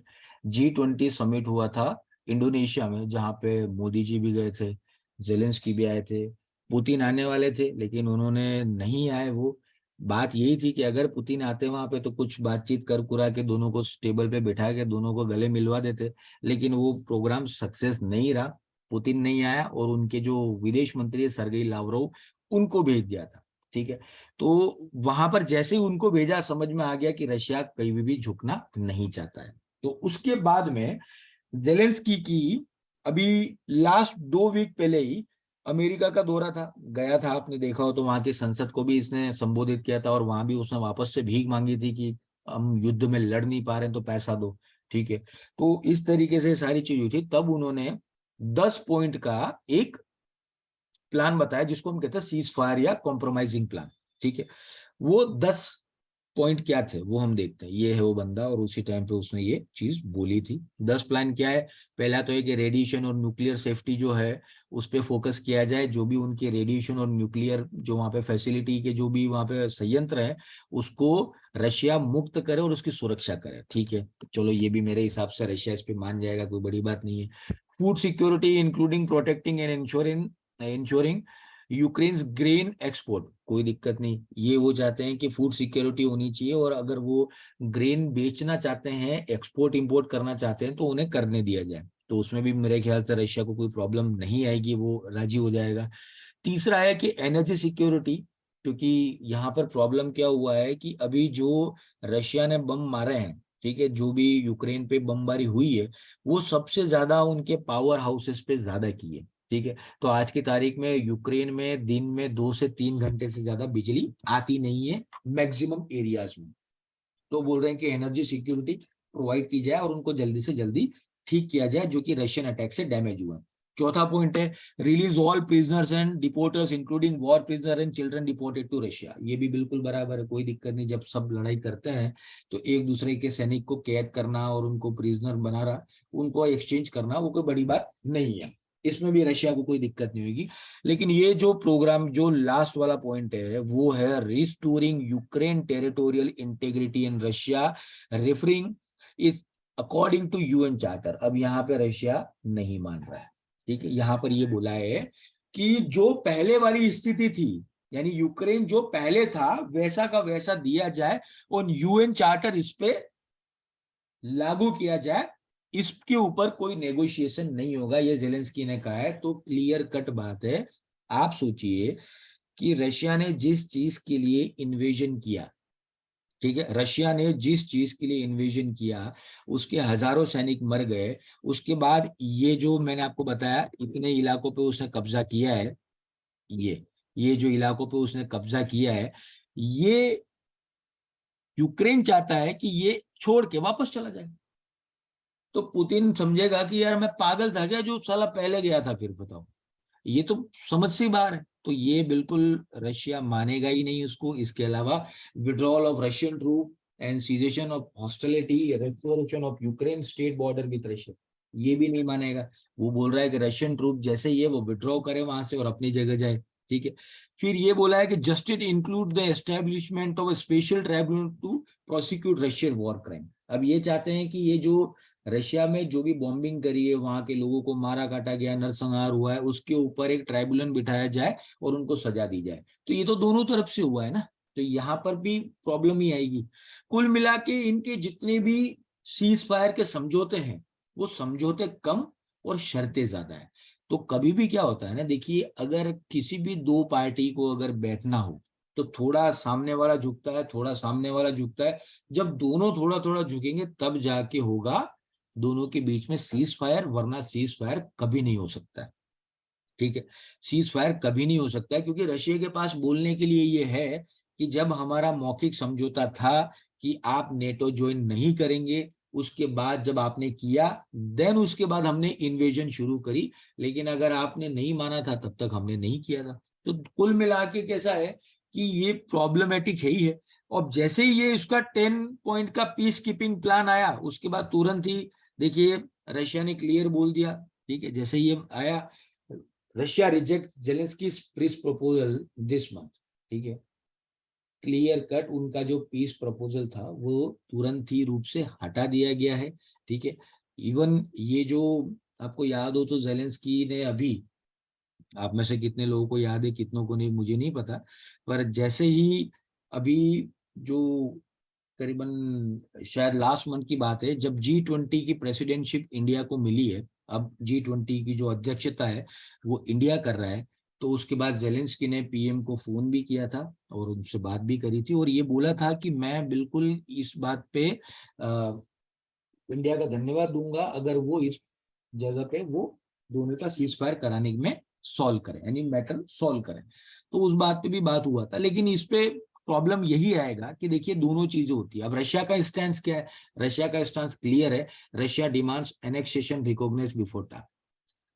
G20 समिट हुआ था इंडोनेशिया में, जहाँ पे मोदी जी भी गए थे, जेलेंस्की भी आए थे, पुतिन आने वाले थे लेकिन उन्होंने नहीं आए। वो बात यही थी कि अगर पुतिन आते वहां पे तो कुछ बातचीत कर कुरा के दोनों को टेबल पे बैठा के दोनों को गले मिलवा देते, लेकिन वो प्रोग्राम सक्सेस नहीं रहा। पुतिन नहीं आया और उनके जो विदेश मंत्री है सरगेई लावरोव, उनको भेज दिया था, ठीक है। तो वहां पर जैसे ही उनको भेजा समझ में आ गया कि रशिया कहीं भी झुकना नहीं चाहता है। तो उसके बाद में जेलेंस्की की अभी लास्ट 2 वीक पहले ही अमेरिका का दौरा था, गया था, आपने देखा हो तो वहां की संसद को भी इसने संबोधित किया था और वहां भी उसने वापस से भीख मांगी थी कि हम युद्ध में लड़ नहीं पा रहे हैं तो पैसा दो, ठीक है। तो इस तरीके से सारी चीज हुई थी। तब उन्होंने 10 पॉइंट का एक प्लान बताया जिसको हम कहते हैं सीज फायर या कॉम्प्रोमाइजिंग प्लान, ठीक है। वो 10 पॉइंट क्या थे वो हम देखते हैं। ये है वो बंदा और उसी टाइम पे उसने ये चीज बोली थी। 10 प्लान क्या है? पहला तो है कि रेडिएशन और न्यूक्लियर सेफ्टी जो है उस पर फोकस किया जाए। जो भी उनके रेडिएशन और न्यूक्लियर जो वहां पे फैसिलिटी के जो भी वहां पे संयंत्र है उसको रशिया मुक्त करे और उसकी सुरक्षा करे, ठीक है। चलो ये भी मेरे हिसाब से रशिया इस पे मान जाएगा, कोई बड़ी बात नहीं है। Food security including protecting and ensuring Ukraine's grain export, कोई दिक्कत नहीं। ये वो चाहते हैं कि फूड सिक्योरिटी होनी चाहिए और अगर वो ग्रेन बेचना चाहते हैं, एक्सपोर्ट इंपोर्ट करना चाहते हैं तो उन्हें करने दिया जाए। तो उसमें भी मेरे ख्याल से रशिया को कोई प्रॉब्लम नहीं आएगी, वो राजी हो जाएगा। तीसरा है कि एनर्जी सिक्योरिटी, क्योंकि यहाँ पर प्रॉब्लम क्या हुआ है कि अभी जो रशिया ने बम मारे हैं, ठीक है, जो भी यूक्रेन पे बमबारी हुई है वो सबसे ज्यादा उनके पावर हाउसेस पे ज्यादा की है, ठीक है। तो आज की तारीख में यूक्रेन में दिन में 2 से 3 घंटे से ज्यादा बिजली आती नहीं है मैक्सिमम एरियाज में। तो बोल रहे हैं कि एनर्जी सिक्योरिटी प्रोवाइड की जाए और उनको जल्दी से जल्दी ठीक किया जाए जो कि रशियन अटैक से डैमेज हुआ है। चौथा पॉइंट है release all prisoners and deporters including war prisoner and children deported to Russia. ये भी बिल्कुल बराबर है, कोई दिक्कत नहीं। जब सब लड़ाई करते हैं तो एक दूसरे के सैनिक को कैद करना और उनको प्रिजनर बना रहा, उनको एक्सचेंज करना वो कोई बड़ी बात नहीं है। इसमें भी रशिया को कोई दिक्कत नहीं होगी। लेकिन ये जो प्रोग्राम जो लास्ट वाला पॉइंट है वो है restoring Ukraine territorial integrity in Russia referring is according to UN charter. अब यहाँ पे रशिया नहीं मान रहा है, ठीक है। यहाँ पर ये बोला है कि जो पहले वाली स्थिति थी, यानी यूक्रेन जो पहले था वैसा का वैसा दिया जाए और यूएन चार्टर इस पे लागू किया जाए, इसके ऊपर कोई नेगोशिएशन नहीं होगा, ये जेलेंस्की ने कहा है। तो क्लियर कट बात है। आप सोचिए कि रशिया ने जिस चीज के लिए इन्वेजन किया, ठीक है, रशिया ने जिस चीज के लिए इन्वेजन किया उसके हजारों सैनिक मर गए। उसके बाद ये जो मैंने आपको बताया इतने इलाकों पे उसने कब्जा किया है, ये जो इलाकों पे उसने कब्जा किया है, ये यूक्रेन चाहता है कि ये छोड़ के वापस चला जाए। तो पुतिन समझेगा कि यार मैं पागल था क्या जो साला पहले गया था, फिर बताओ। ये तो समझ से बाहर है। तो ये बिल्कुल रशिया मानेगा ही नहीं उसको। इसके अलावा withdrawal of Russian troop and cessation of hostility restoration of Ukraine state border with Russia, ये भी नहीं मानेगा। वो बोल रहा है कि रशियन ट्रूप जैसे ही है वो विड्रॉ करे वहां से और अपनी जगह जाए, ठीक है। फिर ये बोला है कि justice include the establishment of special tribunal to prosecute Russian war crime. अब ये चाहते हैं कि ये जो रशिया में जो भी बॉम्बिंग करी है, वहां के लोगों को मारा काटा गया, नरसंहार हुआ है, उसके ऊपर एक ट्राइब्यूनल बिठाया जाए और उनको सजा दी जाए। तो ये तो दोनों तरफ से हुआ है ना, तो यहाँ पर भी प्रॉब्लम ही आएगी। कुल मिला के इनके जितने भी सीज फायर के समझौते हैं वो समझौते कम और शर्तें ज्यादा है। तो कभी भी क्या होता है ना, देखिए अगर किसी भी दो पार्टी को अगर बैठना हो तो थोड़ा सामने वाला झुकता है, थोड़ा सामने वाला झुकता है। जब दोनों थोड़ा थोड़ा झुकेंगे तब जाके होगा दोनों के बीच में सीज फायर, वरना सीज फायर कभी नहीं हो सकता है, ठीक है। सीज फायर कभी नहीं हो सकता है क्योंकि रशिया के पास बोलने के लिए ये है कि जब हमारा मौखिक समझौता था कि आप नेटो ज्वाइन नहीं करेंगे, उसके बाद जब आपने किया देन उसके बाद हमने इन्वेजन शुरू करी, लेकिन अगर आपने नहीं माना था तब तक हमने नहीं किया था। तो कुल मिला के कैसा है कि ये प्रॉब्लमेटिक है ही है। और जैसे ही ये इसका 10 पॉइंट का पीस कीपिंग प्लान आया उसके बाद तुरंत ही देखिए रशिया ने क्लियर बोल दिया, ठीक है। जैसे ये आया, Russia reject Zelensky peace proposal this month, ठीक है। क्लियर कट उनका जो पीस प्रपोजल था वो तुरंत ही रूप से हटा दिया गया है, ठीक है। इवन ये जो आपको याद हो तो जेलेंस्की ने अभी, आप में से कितने लोगों को याद है कितनों को नहीं मुझे नहीं पता, पर जैसे ही अभी जो करीबन शायद लास्ट मंथ की बात है जब G20 की प्रेसिडेंटशिप इंडिया को मिली है, अब G20 की जो अध्यक्षता है वो इंडिया कर रहा है। तो उसके बाद जेलेंस्की ने पीएम को फोन भी किया था और उनसे बात भी करी थी और ये बोला था कि मैं बिल्कुल इस बात पे इंडिया का धन्यवाद दूंगा अगर वो इस जगह पे वो दोनों का सीज फायर कराने में सॉल्व करें, यानी मैटर सॉल्व करें। तो उस बात पे भी बात हुआ था, लेकिन इस पे प्रॉब्लम यही आएगा कि देखिए दोनों चीजें होती है। अब रशिया का स्टैंड क्या है? रशिया का स्टैंड क्लियर है, Russia demands annexation recognized before time.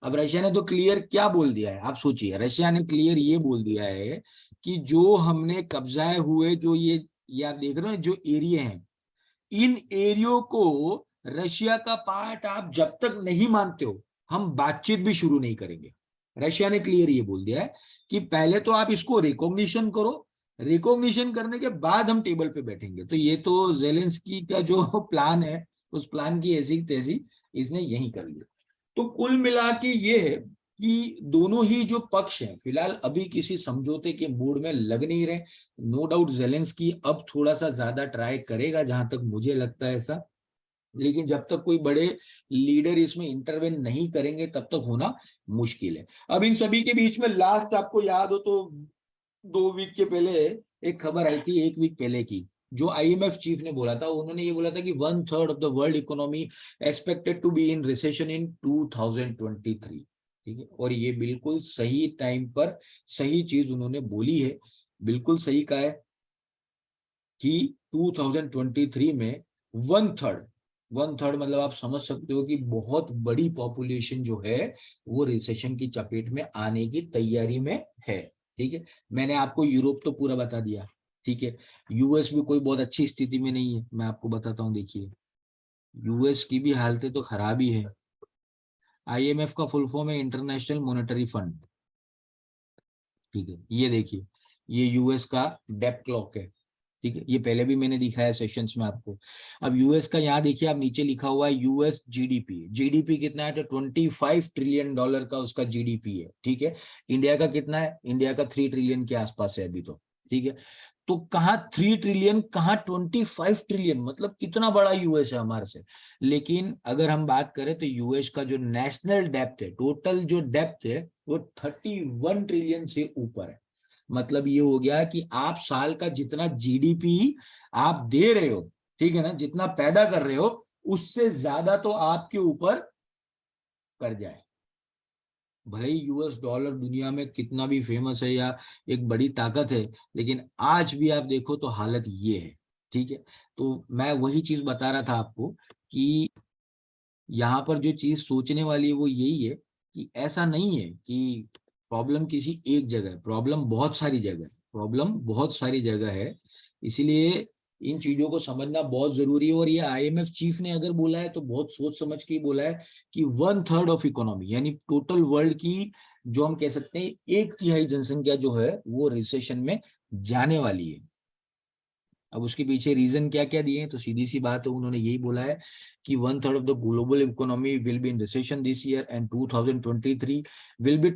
अब रशिया ने तो क्लियर क्या बोल दिया है, आप सोचिए, रशिया ने क्लियर ये बोल दिया है कि जो हमने कब्जाए हुए जो ये आप देख रहे हो जो एरिया हैं, इन एरियो को रशिया का पार्ट आप जब तक नहीं मानते हो, हम बातचीत भी शुरू नहीं करेंगे। रशिया ने क्लियर ये बोल दिया है कि पहले तो आप इसको रिकॉग्निशन करो, रिकॉग्निशन करने के बाद हम टेबल पे बैठेंगे। तो ये तो जेलेंस्की का जो प्लान है, उस प्लान की ऐसी तैसी इसने यही कर लिया। तो कुल मिला के ये है कि दोनों ही जो पक्ष हैं फिलहाल अभी किसी समझौते के मूड में लग नहीं रहे। नो डाउट जेलेंस्की अब थोड़ा सा ज्यादा ट्राई करेगा, जहां तक मुझे लगता है ऐसा, लेकिन जब तक कोई बड़े लीडर इसमें इंटरवेन नहीं करेंगे तब तक होना मुश्किल है। अब इन सभी के बीच में लास्ट आपको याद हो तो 2 वीक के पहले एक खबर आई थी, 1 वीक पहले की, जो आईएमएफ चीफ ने बोला था। उन्होंने ये बोला था कि 1/3 of the world economy expected to be in recession in 2023। ठीक है, और ये बिल्कुल सही टाइम पर सही चीज उन्होंने बोली है, बिल्कुल सही कहा है कि 2023 में 1/3 मतलब आप समझ सकते हो कि बहुत बड़ी पॉपुलेशन जो है वो रिसेशन की चपेट में आने की तैयारी में है। ठीक है, मैंने आपको यूरोप तो पूरा बता दिया। ठीक है, यूएस भी कोई बहुत अच्छी स्थिति में नहीं है, मैं आपको बताता हूँ। देखिए यूएस की भी हालतें तो खराब ही है। आईएमएफ का फुल फॉर्म है इंटरनेशनल मॉनेटरी फंड। ठीक है, ये देखिए ये यूएस का डेप्थ क्लॉक है। ठीक है, ये पहले भी मैंने दिखाया सेशंस में आपको। अब यूएस का यहाँ देखिए, आप नीचे लिखा हुआ है यूएस जीडीपी। जीडीपी कितना है? तो $25 ट्रिलियन का उसका जीडीपी है। ठीक है, इंडिया का कितना है? इंडिया का 3 ट्रिलियन के आसपास है अभी तो। ठीक है, तो कहाँ 3 ट्रिलियन, कहाँ 25 ट्रिलियन, मतलब कितना बड़ा यूएस है हमारे से। लेकिन अगर हम बात करें तो यूएस का जो नेशनल डेप्थ है, टोटल जो डेप्थ है वो 31 ट्रिलियन से ऊपर है। मतलब ये हो गया कि आप साल का जितना जीडीपी आप दे रहे हो, ठीक है ना, जितना पैदा कर रहे हो, उससे ज्यादा तो आपके ऊपर कर्जा है। भाई यूएस डॉलर दुनिया में कितना भी फेमस है या एक बड़ी ताकत है, लेकिन आज भी आप देखो तो हालत ये है। ठीक है, तो मैं वही चीज बता रहा था आपको कि यहाँ पर जो चीज सोचने वाली है वो यही है कि ऐसा नहीं है कि प्रॉब्लम किसी एक जगह है, प्रॉब्लम बहुत सारी जगह है, प्रॉब्लम बहुत सारी जगह है। इसीलिए इन चीजों को समझना बहुत जरूरी है। और ये आईएमएफ चीफ ने अगर बोला है तो बहुत सोच समझ के बोला है कि 1/3 ऑफ इकोनॉमी यानी टोटल वर्ल्ड की जो हम कह सकते हैं 1/3 जनसंख्या जो है वो रिसेशन में जाने वाली है। अब उसके पीछे रीजन क्या क्या दिए हैं तो सीधी सी बात है, उन्होंने यही बोला है कि 1/3 of the global economy will be in recession this year and 2023 will be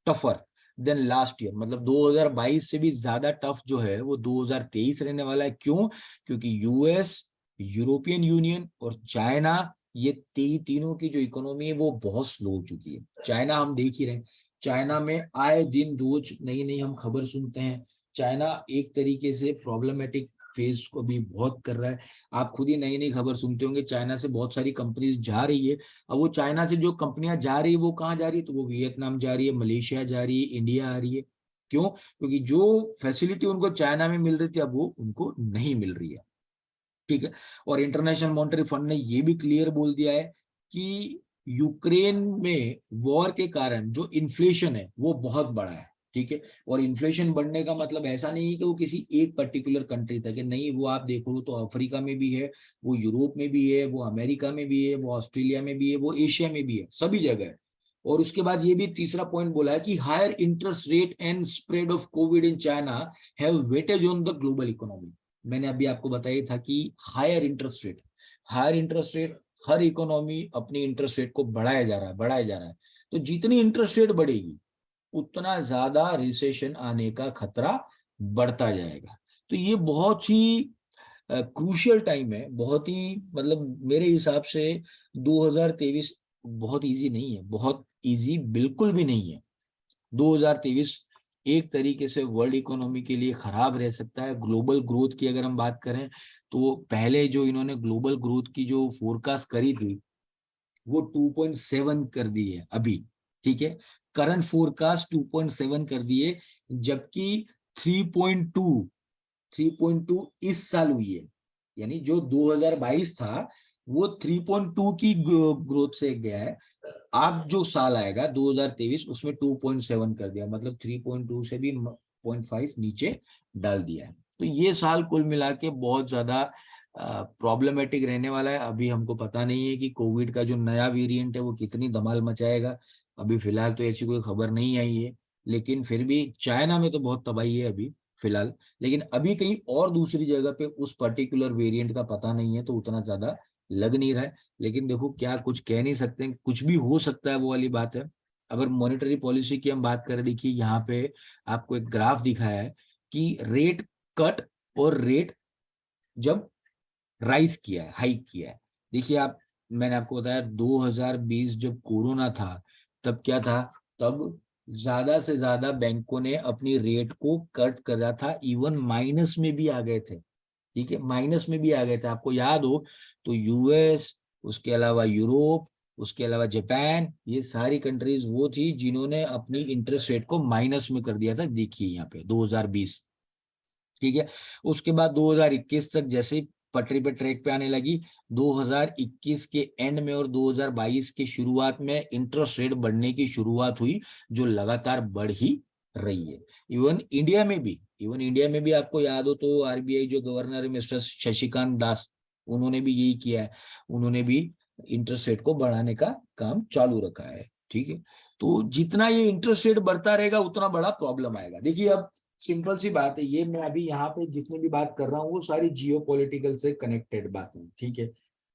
tougher than last year. मतलब 2022 से भी ज्यादा टफ जो है वो 2023 रहने वाला है। क्यों? क्योंकि यूएस, यूरोपियन यूनियन और चाइना, ये तीनों की जो इकोनॉमी है वो बहुत स्लो हो चुकी है। चाइना हम देख ही रहे हैं, चाइना में आए दिन रोज नई नई हम खबर सुनते हैं। चाइना एक तरीके से प्रॉब्लमेटिक फेज को भी बहुत कर रहा है। आप खुद ही नई नई खबर सुनते होंगे, चाइना से बहुत सारी कंपनीज जा रही है। अब वो चाइना से जो कंपनियां जा रही है वो कहाँ जा रही है? तो वो वियतनाम जा रही है, मलेशिया जा रही है, इंडिया आ रही है। क्यों? क्योंकि जो फैसिलिटी उनको चाइना में मिल रही थी अब वो उनको नहीं मिल रही है। ठीक है, और इंटरनेशनल मॉनेटरी फंड ने ये भी क्लियर बोल दिया है कि यूक्रेन में वॉर के कारण जो इन्फ्लेशन है वो बहुत बड़ा है। ठीक है, और इन्फ्लेशन बढ़ने का मतलब ऐसा नहीं है कि वो किसी एक पर्टिकुलर कंट्री तक है, नहीं, वो आप देखो तो अफ्रीका में भी है, वो यूरोप में भी है, वो अमेरिका में भी है, वो ऑस्ट्रेलिया में भी है, वो एशिया में भी है, सभी जगह है। और उसके बाद ये भी तीसरा पॉइंट बोला है कि higher interest rate and spread of covid in China have weightage on the global economy. मैंने अभी आपको बताया था कि हायर इंटरेस्ट रेट, हर इकोनॉमी अपनी इंटरेस्ट रेट को बढ़ाया जा रहा है, बढ़ाया जा रहा है। तो जितनी इंटरेस्ट रेट बढ़ेगी उतना ज्यादा रिसेशन आने का खतरा बढ़ता जाएगा। तो ये बहुत ही क्रूशियल टाइम है, बहुत ही, मतलब मेरे हिसाब से 2023 बहुत इजी नहीं है, बहुत इजी बिल्कुल भी नहीं है। 2023 एक तरीके से वर्ल्ड इकोनॉमी के लिए खराब रह सकता है। ग्लोबल ग्रोथ की अगर हम बात करें तो पहले जो इन्होंने ग्लोबल ग्रोथ की जो फोरकास्ट करी थी वो 2.7 कर दी है अभी। ठीक है, करंट फोरकास्ट 2.7 कर दिए, जबकि 3.2 3.2 इस साल हुई है, यानी जो 2022 था वो 3.2 की ग्रोथ से गया है। अब जो साल आएगा 2023 उसमें 2.7 कर दिया, मतलब 3.2 से भी 0.5 नीचे डाल दिया है। तो ये साल कुल मिला के बहुत ज्यादा प्रॉब्लमेटिक रहने वाला है। अभी हमको पता नहीं है कि कोविड का जो नया वेरिएंट है वो कितनी धमाल मचाएगा। अभी फिलहाल तो ऐसी कोई खबर नहीं आई है, लेकिन फिर भी चाइना में तो बहुत तबाही है अभी फिलहाल। लेकिन अभी कहीं और दूसरी जगह पे उस पर्टिकुलर वेरिएंट का पता नहीं है, तो उतना ज्यादा लग नहीं रहा है। लेकिन देखो क्या, कुछ कह नहीं सकते, कुछ भी हो सकता है, वो वाली बात है। अगर मॉनेटरी पॉलिसी की हम बात करें, देखिए यहाँ पे आपको एक ग्राफ दिखाया है कि रेट कट और रेट जब राइज किया है, हाइक किया है। देखिए आप, मैंने आपको बताया 2020 जब कोरोना था तब क्या था, तब ज्यादा से ज्यादा बैंकों ने अपनी रेट को कट करा था, इवन माइनस में भी आ गए थे। ठीक है, माइनस में भी आ गए थे, आपको याद हो तो यूएस, उसके अलावा यूरोप, उसके अलावा जापान, ये सारी कंट्रीज वो थी जिन्होंने अपनी इंटरेस्ट रेट को माइनस में कर दिया था। देखिए यहाँ पे 2020, ठीक है। उसके बाद 2021 तक जैसे ही पटरी पे, ट्रैक पे आने लगी, 2021 के एंड में और 2022 के शुरुआत में इंटरेस्ट रेट बढ़ने की शुरुआत हुई, जो लगातार बढ़ ही रही है। इवन इंडिया में भी आपको याद हो तो आरबीआई जो गवर्नर है मिस्टर शशिकांत दास, उन्होंने भी यही किया है। उन्होंने भी इंटरेस्ट रेट को बढ़ाने का काम चालू रखा है। ठीक है, तो जितना ये इंटरेस्ट रेट बढ़ता रहेगा उतना बड़ा प्रॉब्लम आएगा। देखिए अब सिंपल सी बात है, ये मैं अभी यहाँ पे जितनी भी बात कर रहा हूँ वो सारी जियो पॉलिटिकल से कनेक्टेड बातें, ठीक है।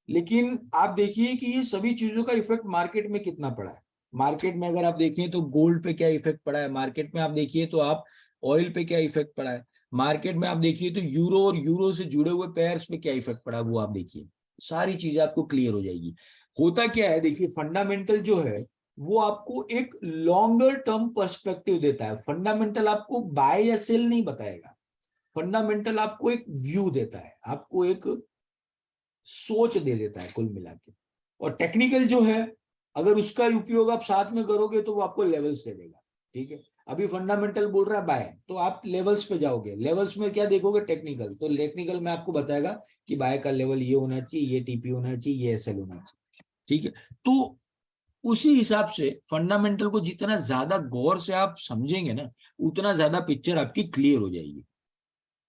लेकिन आप देखिए कि ये सभी चीजों का इफेक्ट मार्केट में कितना पड़ा है। मार्केट में अगर आप देखें तो गोल्ड पे क्या इफेक्ट पड़ा है, मार्केट में आप देखिए तो आप ऑयल पे क्या इफेक्ट पड़ा है, मार्केट में आप देखिए तो यूरो और यूरो से जुड़े हुए पेयर्स पे क्या इफेक्ट पड़ा है, वो आप देखिए। सारी चीजें आपको क्लियर हो जाएगी। होता क्या है, देखिए फंडामेंटल जो है वो आपको एक लॉन्गर टर्म पर्सपेक्टिव देता है। फंडामेंटल आपको बाय या सेल नहीं बताएगा, फंडामेंटल आपको एक व्यू देता है, आपको एक सोच दे देता है कुल मिला के। और टेक्निकल जो है, अगर उसका उपयोग आप साथ में करोगे तो वो आपको लेवल्स दे देगा। ठीक है, अभी फंडामेंटल बोल रहा है बाय, तो आप लेवल्स पे जाओगे, लेवल्स में क्या देखोगे, टेक्निकल, तो टेक्निकल में आपको बताएगा कि बाय का लेवल ये होना चाहिए, ये टीपी होना चाहिए, ये एसएल होना चाहिए। ठीक है, तो उसी हिसाब से फंडामेंटल को जितना ज्यादा गौर से आप समझेंगे ना, उतना ज्यादा पिक्चर आपकी क्लियर हो जाएगी।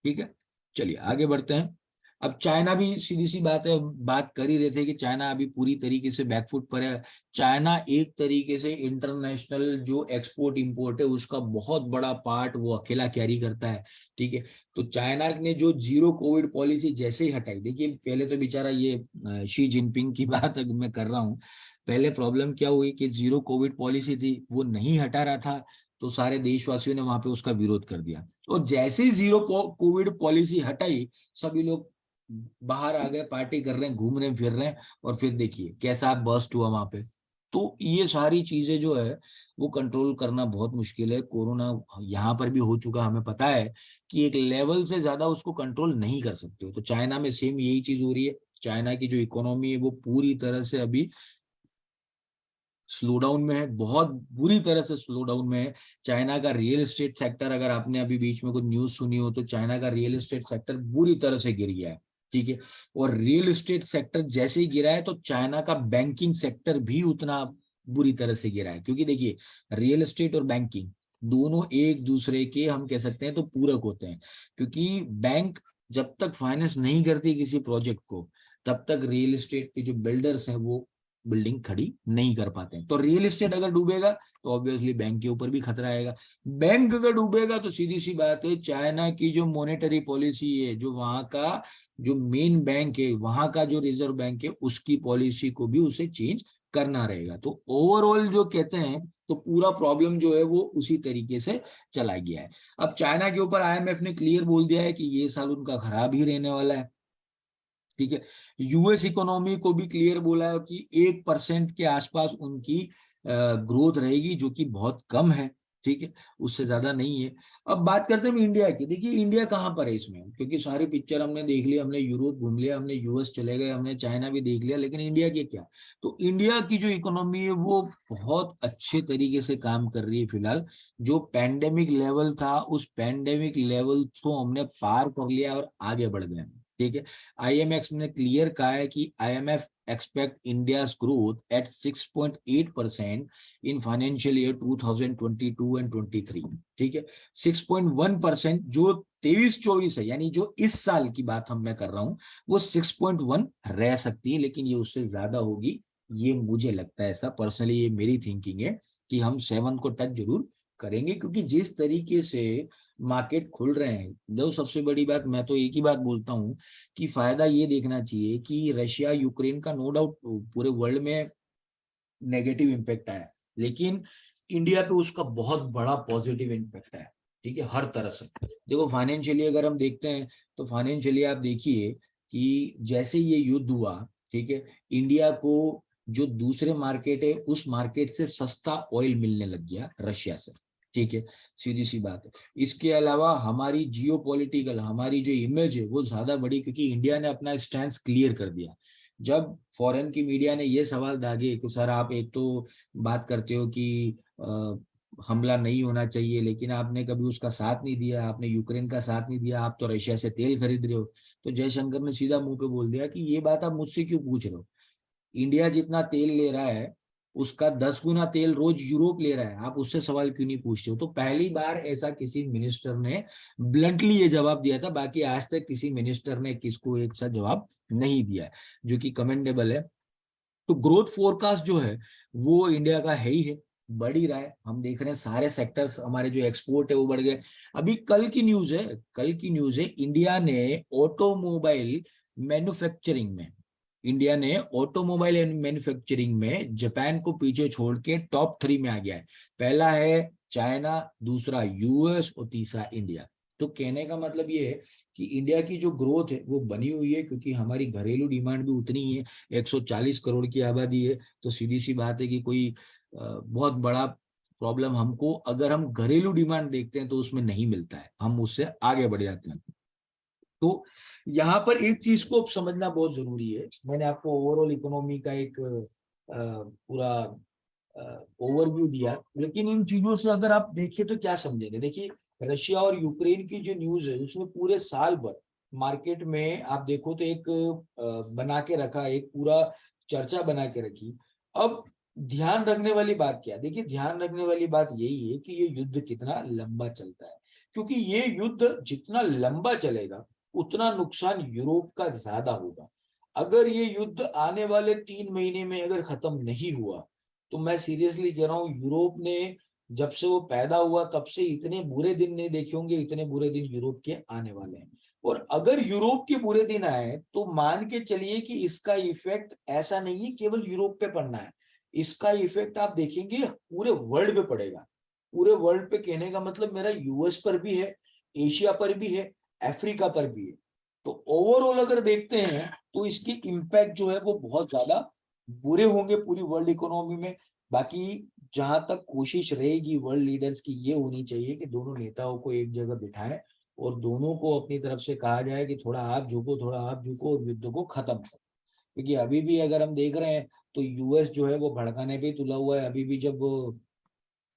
ठीक है, चलिए आगे बढ़ते हैं। अब चाइना भी सीधी सी बात है, बात कर ही रहे थे कि चाइना अभी पूरी तरीके से बैकफुट पर है। चाइना एक तरीके से इंटरनेशनल जो एक्सपोर्ट इंपोर्ट है उसका बहुत बड़ा पार्ट वो अकेला कैरी करता है। ठीक है, तो चाइना ने जो जीरो कोविड पॉलिसी जैसे ही हटाई, देखिए पहले तो बेचारा ये शी जिनपिंग की बात मैं कर रहा हूँ। पहले प्रॉब्लम क्या हुई कि जीरो कोविड पॉलिसी थी, वो नहीं हटा रहा था, तो सारे देशवासियों ने वहां पे उसका विरोध कर दिया। और जैसे ही जीरो कोविड पॉलिसी हटाई, सभी लोग बाहर आ गए, पार्टी कर रहे हैं, घूम रहे हैं, फिर रहे हैं, और फिर देखिए कैसा बर्स्ट हुआ वहां पे। तो ये सारी चीजें जो है वो कंट्रोल करना बहुत मुश्किल है। कोरोना यहाँ पर भी हो चुका, हमें पता है कि एक लेवल से ज्यादा उसको कंट्रोल नहीं कर सकते हो। तो चाइना में सेम यही चीज हो रही है। चाइना की जो इकोनॉमी है वो पूरी तरह से अभी स्लो डाउन में है, बहुत बुरी तरह से स्लो डाउन में है। चाइना का रियल एस्टेट सेक्टर, अगर आपने अभी बीच में कुछ न्यूज सुनी हो तो चाइना का रियल एस्टेट सेक्टर बुरी तरह से गिर गया है। ठीक है, और रियल एस्टेट सेक्टर जैसे ही गिरा है तो चाइना का बैंकिंग सेक्टर भी उतना बुरी तरह से गिरा है। क्योंकि देखिए रियल एस्टेट और बैंकिंग दोनों एक दूसरे के, हम कह सकते हैं तो पूरक होते हैं। क्योंकि बैंक जब तक फाइनेंस नहीं करती किसी प्रोजेक्ट को, तब तक रियल एस्टेट के जो बिल्डर्स हैं वो बिल्डिंग खड़ी नहीं कर पाते हैं। तो रियल एस्टेट अगर डूबेगा तो ऑब्वियसली बैंक के ऊपर भी खतरा आएगा। बैंक अगर डूबेगा तो सीधी सी बात है, चाइना की जो मॉनेटरी पॉलिसी है, जो वहां का जो मेन बैंक है, वहां का जो रिजर्व बैंक है, उसकी पॉलिसी को भी उसे चेंज करना रहेगा। तो ओवरऑल जो कहते हैं तो पूरा प्रॉब्लम जो है वो उसी तरीके से चला गया है। अब चाइना के ऊपर आईएमएफ ने क्लियर बोल दिया है कि ये साल उनका खराब ही रहने वाला है। ठीक है, यूएस इकोनॉमी को भी क्लियर बोला है कि 1% के आसपास उनकी ग्रोथ रहेगी, जो कि बहुत कम है। ठीक है, उससे ज्यादा नहीं है। अब बात करते हैं हम इंडिया की। देखिए इंडिया कहाँ पर है इसमें, क्योंकि सारी पिक्चर हमने देख लिया, हमने यूरोप घूम लिया, हमने यूएस चले गए, हमने चाइना भी देख लिया, लेकिन इंडिया की क्या? तो इंडिया की जो इकोनॉमी है वो बहुत अच्छे तरीके से काम कर रही है फिलहाल। जो पैंडेमिक लेवल था उस पैंडेमिक लेवल को हमने पार कर लिया और आगे बढ़ गए। ठीक है, आईएमएफ ने क्लियर कहा है कि IMF expect India's growth at 6.8% in financial year 2022 and 23। ठीक है, 6.1% जो 23-24 है, यानी जो इस साल की बात मैं कर रहा हूं, वो 6.1 रह सकती है, लेकिन ये उससे ज्यादा होगी। ये मुझे लगता है, ऐसा पर्सनली ये मेरी थिंकिंग है कि हम 7 को टच जरूर करेंगे, क्योंकि जिस तरीके से मार्केट खुल रहे हैं। दो सबसे बड़ी बात मैं तो एक ही बात बोलता हूं कि फायदा ये देखना चाहिए कि रशिया यूक्रेन का नो डाउट पूरे वर्ल्ड में नेगेटिव इम्पैक्ट आया, लेकिन इंडिया पे उसका बहुत बड़ा पॉजिटिव इम्पैक्ट आया। ठीक है, हर तरह से। देखो फाइनेंशियली अगर हम देखते हैं तो फाइनेंशियली आप देखिए कि जैसे ये युद्ध हुआ, ठीक है, इंडिया को जो दूसरे मार्केट है उस मार्केट से सस्ता ऑयल मिलने लग गया रशिया से। ठीक है, सीधी सी बात है। इसके अलावा हमारी जियोपॉलिटिकल हमारी जो इमेज है वो ज्यादा बढ़ी, क्योंकि इंडिया ने अपना स्टैंड क्लियर कर दिया। जब फॉरेन की मीडिया ने ये सवाल दागे कि सर आप एक तो बात करते हो कि हमला नहीं होना चाहिए, लेकिन आपने कभी उसका साथ नहीं दिया, आपने यूक्रेन का साथ नहीं दिया, आप तो रशिया से तेल खरीद रहे हो। तो जयशंकर ने सीधा मुंह पे बोल दिया कि ये बात आप मुझसे क्यों पूछ रहे हो? इंडिया जितना तेल ले रहा है उसका 10 गुना तेल रोज यूरोप ले रहा है, आप उससे सवाल क्यों नहीं पूछते हो? तो पहली बार ऐसा किसी मिनिस्टर ने ब्लंटली ये जवाब दिया था। बाकी आज तक किसी मिनिस्टर ने किसको एक सा जवाब नहीं दिया है, जो कि कमेंडेबल है। तो ग्रोथ फोरकास्ट जो है वो इंडिया का है ही है, बढ़ ही रहा है। हम देख रहे हैं सारे सेक्टर्स हमारे जो एक्सपोर्ट है वो बढ़ गए। अभी कल की न्यूज है, कल की न्यूज है, इंडिया ने ऑटोमोबाइल मैन्युफैक्चरिंग में जापान को पीछे छोड़ के टॉप 3 में आ गया है। पहला है चाइना, दूसरा यूएस और तीसरा इंडिया। तो कहने का मतलब ये है कि इंडिया की जो ग्रोथ है वो बनी हुई है, क्योंकि हमारी घरेलू डिमांड भी उतनी ही है। 140 करोड़ की आबादी है, तो सीधी सी बात है कि कोई बहुत बड़ा प्रॉब्लम हमको, अगर हम घरेलू डिमांड देखते हैं तो उसमें नहीं मिलता है, हम उससे आगे बढ़ जाते हैं। तो यहाँ पर एक चीज को समझना बहुत जरूरी है। मैंने आपको ओवरऑल इकोनॉमी का एक पूरा ओवरव्यू दिया, लेकिन इन चीजों से अगर आप देखिए तो क्या समझेंगे? देखिए रशिया और यूक्रेन की जो न्यूज है उसमें पूरे साल भर मार्केट में आप देखो तो एक बना के रखा, एक पूरा चर्चा बना के रखी। अब ध्यान रखने वाली बात क्या है? देखिए ध्यान रखने वाली बात यही है कि ये युद्ध कितना लंबा चलता है, क्योंकि ये युद्ध जितना लंबा चलेगा उतना नुकसान यूरोप का ज्यादा होगा। अगर ये युद्ध आने वाले 3 महीने में अगर खत्म नहीं हुआ तो मैं सीरियसली कह रहा हूँ, यूरोप ने जब से वो पैदा हुआ तब से इतने बुरे दिन नहीं देखे होंगे, इतने बुरे दिन यूरोप के आने वाले हैं। और अगर यूरोप के बुरे दिन आए तो मान के चलिए कि इसका इफेक्ट ऐसा नहीं है केवल यूरोप पे पड़ना है, इसका इफेक्ट आप देखेंगे पूरे वर्ल्ड पे पड़ेगा। पूरे वर्ल्ड पे कहने का मतलब मेरा यूएस पर भी है, एशिया पर भी है, अफ्रीका पर भी है। तो ओवरऑल अगर देखते हैं तो इसकी इम्पैक्ट जो है वो बहुत ज्यादा बुरे होंगे पूरी वर्ल्ड इकोनॉमी में। बाकी जहां तक कोशिश रहेगी वर्ल्ड लीडर्स की ये होनी चाहिए कि दोनों नेताओं को एक जगह बिठाएं और दोनों को अपनी तरफ से कहा जाए कि थोड़ा आप झुको, थोड़ा आप झुको और युद्ध को खत्म करो। क्योंकि अभी भी अगर हम देख रहे हैं तो यूएस जो है वो भड़काने पे ही तुला हुआ है। अभी भी जब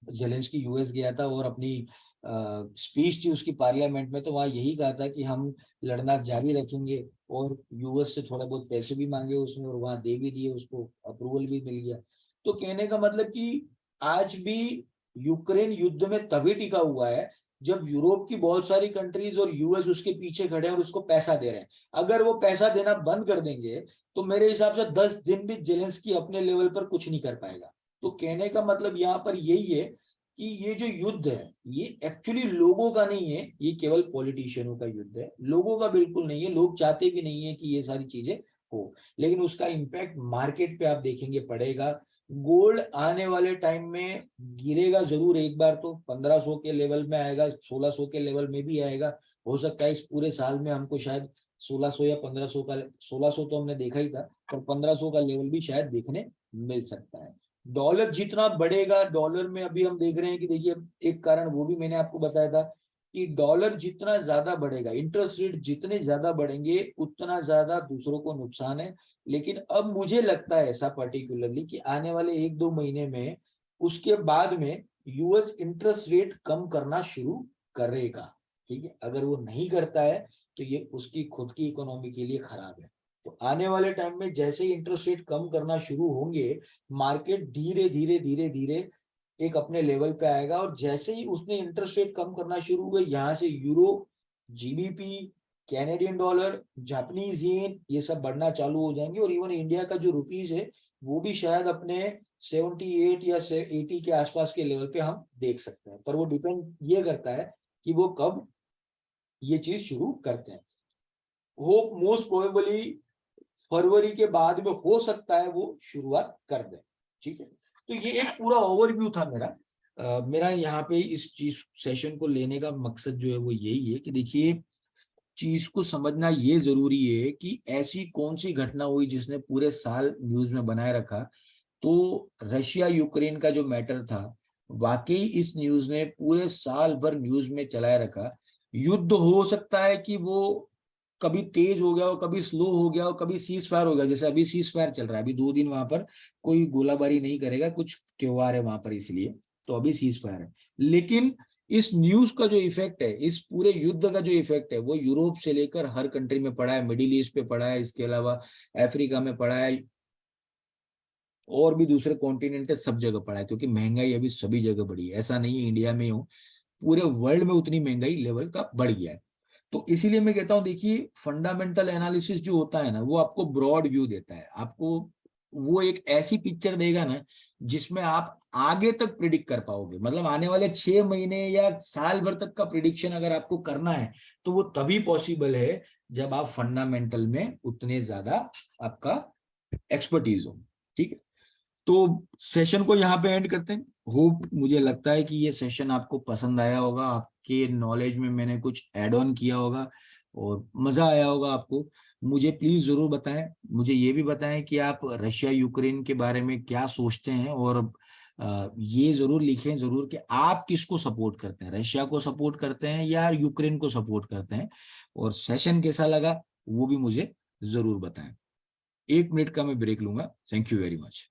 जेलेंस्की यूएस गया था और अपनी स्पीच थी उसकी पार्लियामेंट में, तो वहाँ यही कहा था कि हम लड़ना जारी रखेंगे, और यूएस से थोड़ा बहुत पैसे भी मांगे उसने और वहां दे भी दिए, उसको अप्रूवल भी मिल गया। तो कहने का मतलब कि आज भी यूक्रेन युद्ध में तभी टिका हुआ है जब यूरोप की बहुत सारी कंट्रीज और यूएस उसके पीछे खड़े हैं और उसको पैसा दे रहे हैं। अगर वो पैसा देना बंद कर देंगे तो मेरे हिसाब से 10 दिन भी जेलेंस्की अपने लेवल पर कुछ नहीं कर पाएगा। तो कहने का मतलब यहाँ पर यही है कि ये जो युद्ध है ये एक्चुअली लोगों का नहीं है, ये केवल पॉलिटिशियनों का युद्ध है, लोगों का बिल्कुल नहीं है। लोग चाहते भी नहीं है कि ये सारी चीजें हो, लेकिन उसका इम्पैक्ट मार्केट पे आप देखेंगे पड़ेगा। गोल्ड आने वाले टाइम में गिरेगा जरूर, एक बार तो 1500 के लेवल में आएगा, 1600 के लेवल में भी आएगा। हो सकता है इस पूरे साल में हमको शायद 1600 या 1500 का, 1600 तो हमने देखा ही था, पर 1500 का लेवल भी शायद देखने मिल सकता है। डॉलर जितना बढ़ेगा, डॉलर में अभी हम देख रहे हैं कि देखिए एक कारण वो भी मैंने आपको बताया था कि डॉलर जितना ज्यादा बढ़ेगा, इंटरेस्ट रेट जितने ज्यादा बढ़ेंगे उतना ज्यादा दूसरों को नुकसान है। लेकिन अब मुझे लगता है ऐसा पर्टिकुलरली कि आने वाले 1-2 महीने में उसके बाद में यूएस इंटरेस्ट रेट कम करना शुरू करेगा। ठीक है, अगर वो नहीं करता है तो ये उसकी खुद की इकोनॉमी के लिए खराब है। तो आने वाले टाइम में जैसे ही इंटरेस्ट रेट कम करना शुरू होंगे, मार्केट धीरे धीरे धीरे धीरे एक अपने लेवल पे आएगा। और जैसे ही उसने इंटरेस्ट रेट कम करना शुरू हुए, यहाँ से euro, GBP, Canadian dollar, Japanese yen, ये सब बढ़ना चालू हो जाएंगे। और इवन इंडिया का जो रुपीज है वो भी शायद अपने 78 या 80 के आसपास के लेवल पे हम देख सकते हैं। पर वो डिपेंड ये करता है कि वो कब ये चीज शुरू करते हैं। होप मोस्ट प्रोबेबली फरवरी के बाद में हो सकता है वो शुरुआत कर दें। ठीक है, तो ये एक पूरा ओवरव्यू था मेरा। मेरा यहाँ पे इस चीज सेशन को लेने का मकसद जो है वो यही है कि देखिए चीज को समझना ये जरूरी है कि ऐसी कौन सी घटना हुई जिसने पूरे साल न्यूज में बनाए रखा। तो रशिया यूक्रेन का जो मैटर था, वाकई इस न्यूज ने पूरे साल भर न्यूज में चलाए रखा। युद्ध हो सकता है कि वो कभी तेज हो गया हो, कभी स्लो हो गया हो, कभी सीज फायर हो गया। जैसे अभी सीज फायर चल रहा है, अभी 2 दिन वहां पर कोई गोलाबारी नहीं करेगा, कुछ त्योहार है वहां पर इसलिए, तो अभी सीज फायर है। लेकिन इस न्यूज का जो इफेक्ट है, इस पूरे युद्ध का जो इफेक्ट है, वो यूरोप से लेकर हर कंट्री में पड़ा है, मिडिल ईस्ट पे पड़ा है, इसके अलावा अफ्रीका में पड़ा है, और भी दूसरे कॉन्टिनेंट है, सब जगह पड़ा है। क्योंकि महंगाई अभी सभी जगह बढ़ी है, ऐसा नहीं है इंडिया में हो, पूरे वर्ल्ड में उतनी महंगाई लेवल का बढ़ गया है। तो इसीलिए मैं कहता हूं देखिए फंडामेंटल एनालिसिस जो होता है ना, वो आपको ब्रॉड व्यू देता है, आपको वो एक ऐसी पिक्चर देगा ना जिसमें आप आगे तक प्रिडिक्ट कर पाओगे। मतलब आने वाले 6 महीने या साल भर तक का प्रिडिक्शन अगर आपको करना है तो वो तभी पॉसिबल है जब आप फंडामेंटल में उतने ज्यादा आपका एक्सपर्टीज हो। ठीक है, तो सेशन को यहाँ पे एंड करते हैं। होप, मुझे लगता है कि ये सेशन आपको पसंद आया होगा, आपके नॉलेज में मैंने कुछ ऐड ऑन किया होगा और मजा आया होगा आपको। मुझे प्लीज जरूर बताएं, मुझे ये भी बताएं कि आप रशिया यूक्रेन के बारे में क्या सोचते हैं। और ये जरूर लिखें जरूर कि आप किसको सपोर्ट करते हैं, रशिया को सपोर्ट करते हैं या यूक्रेन को सपोर्ट करते हैं। और सेशन कैसा लगा वो भी मुझे जरूर बताएं। 1 मिनट का मैं ब्रेक लूंगा। Thank you very much.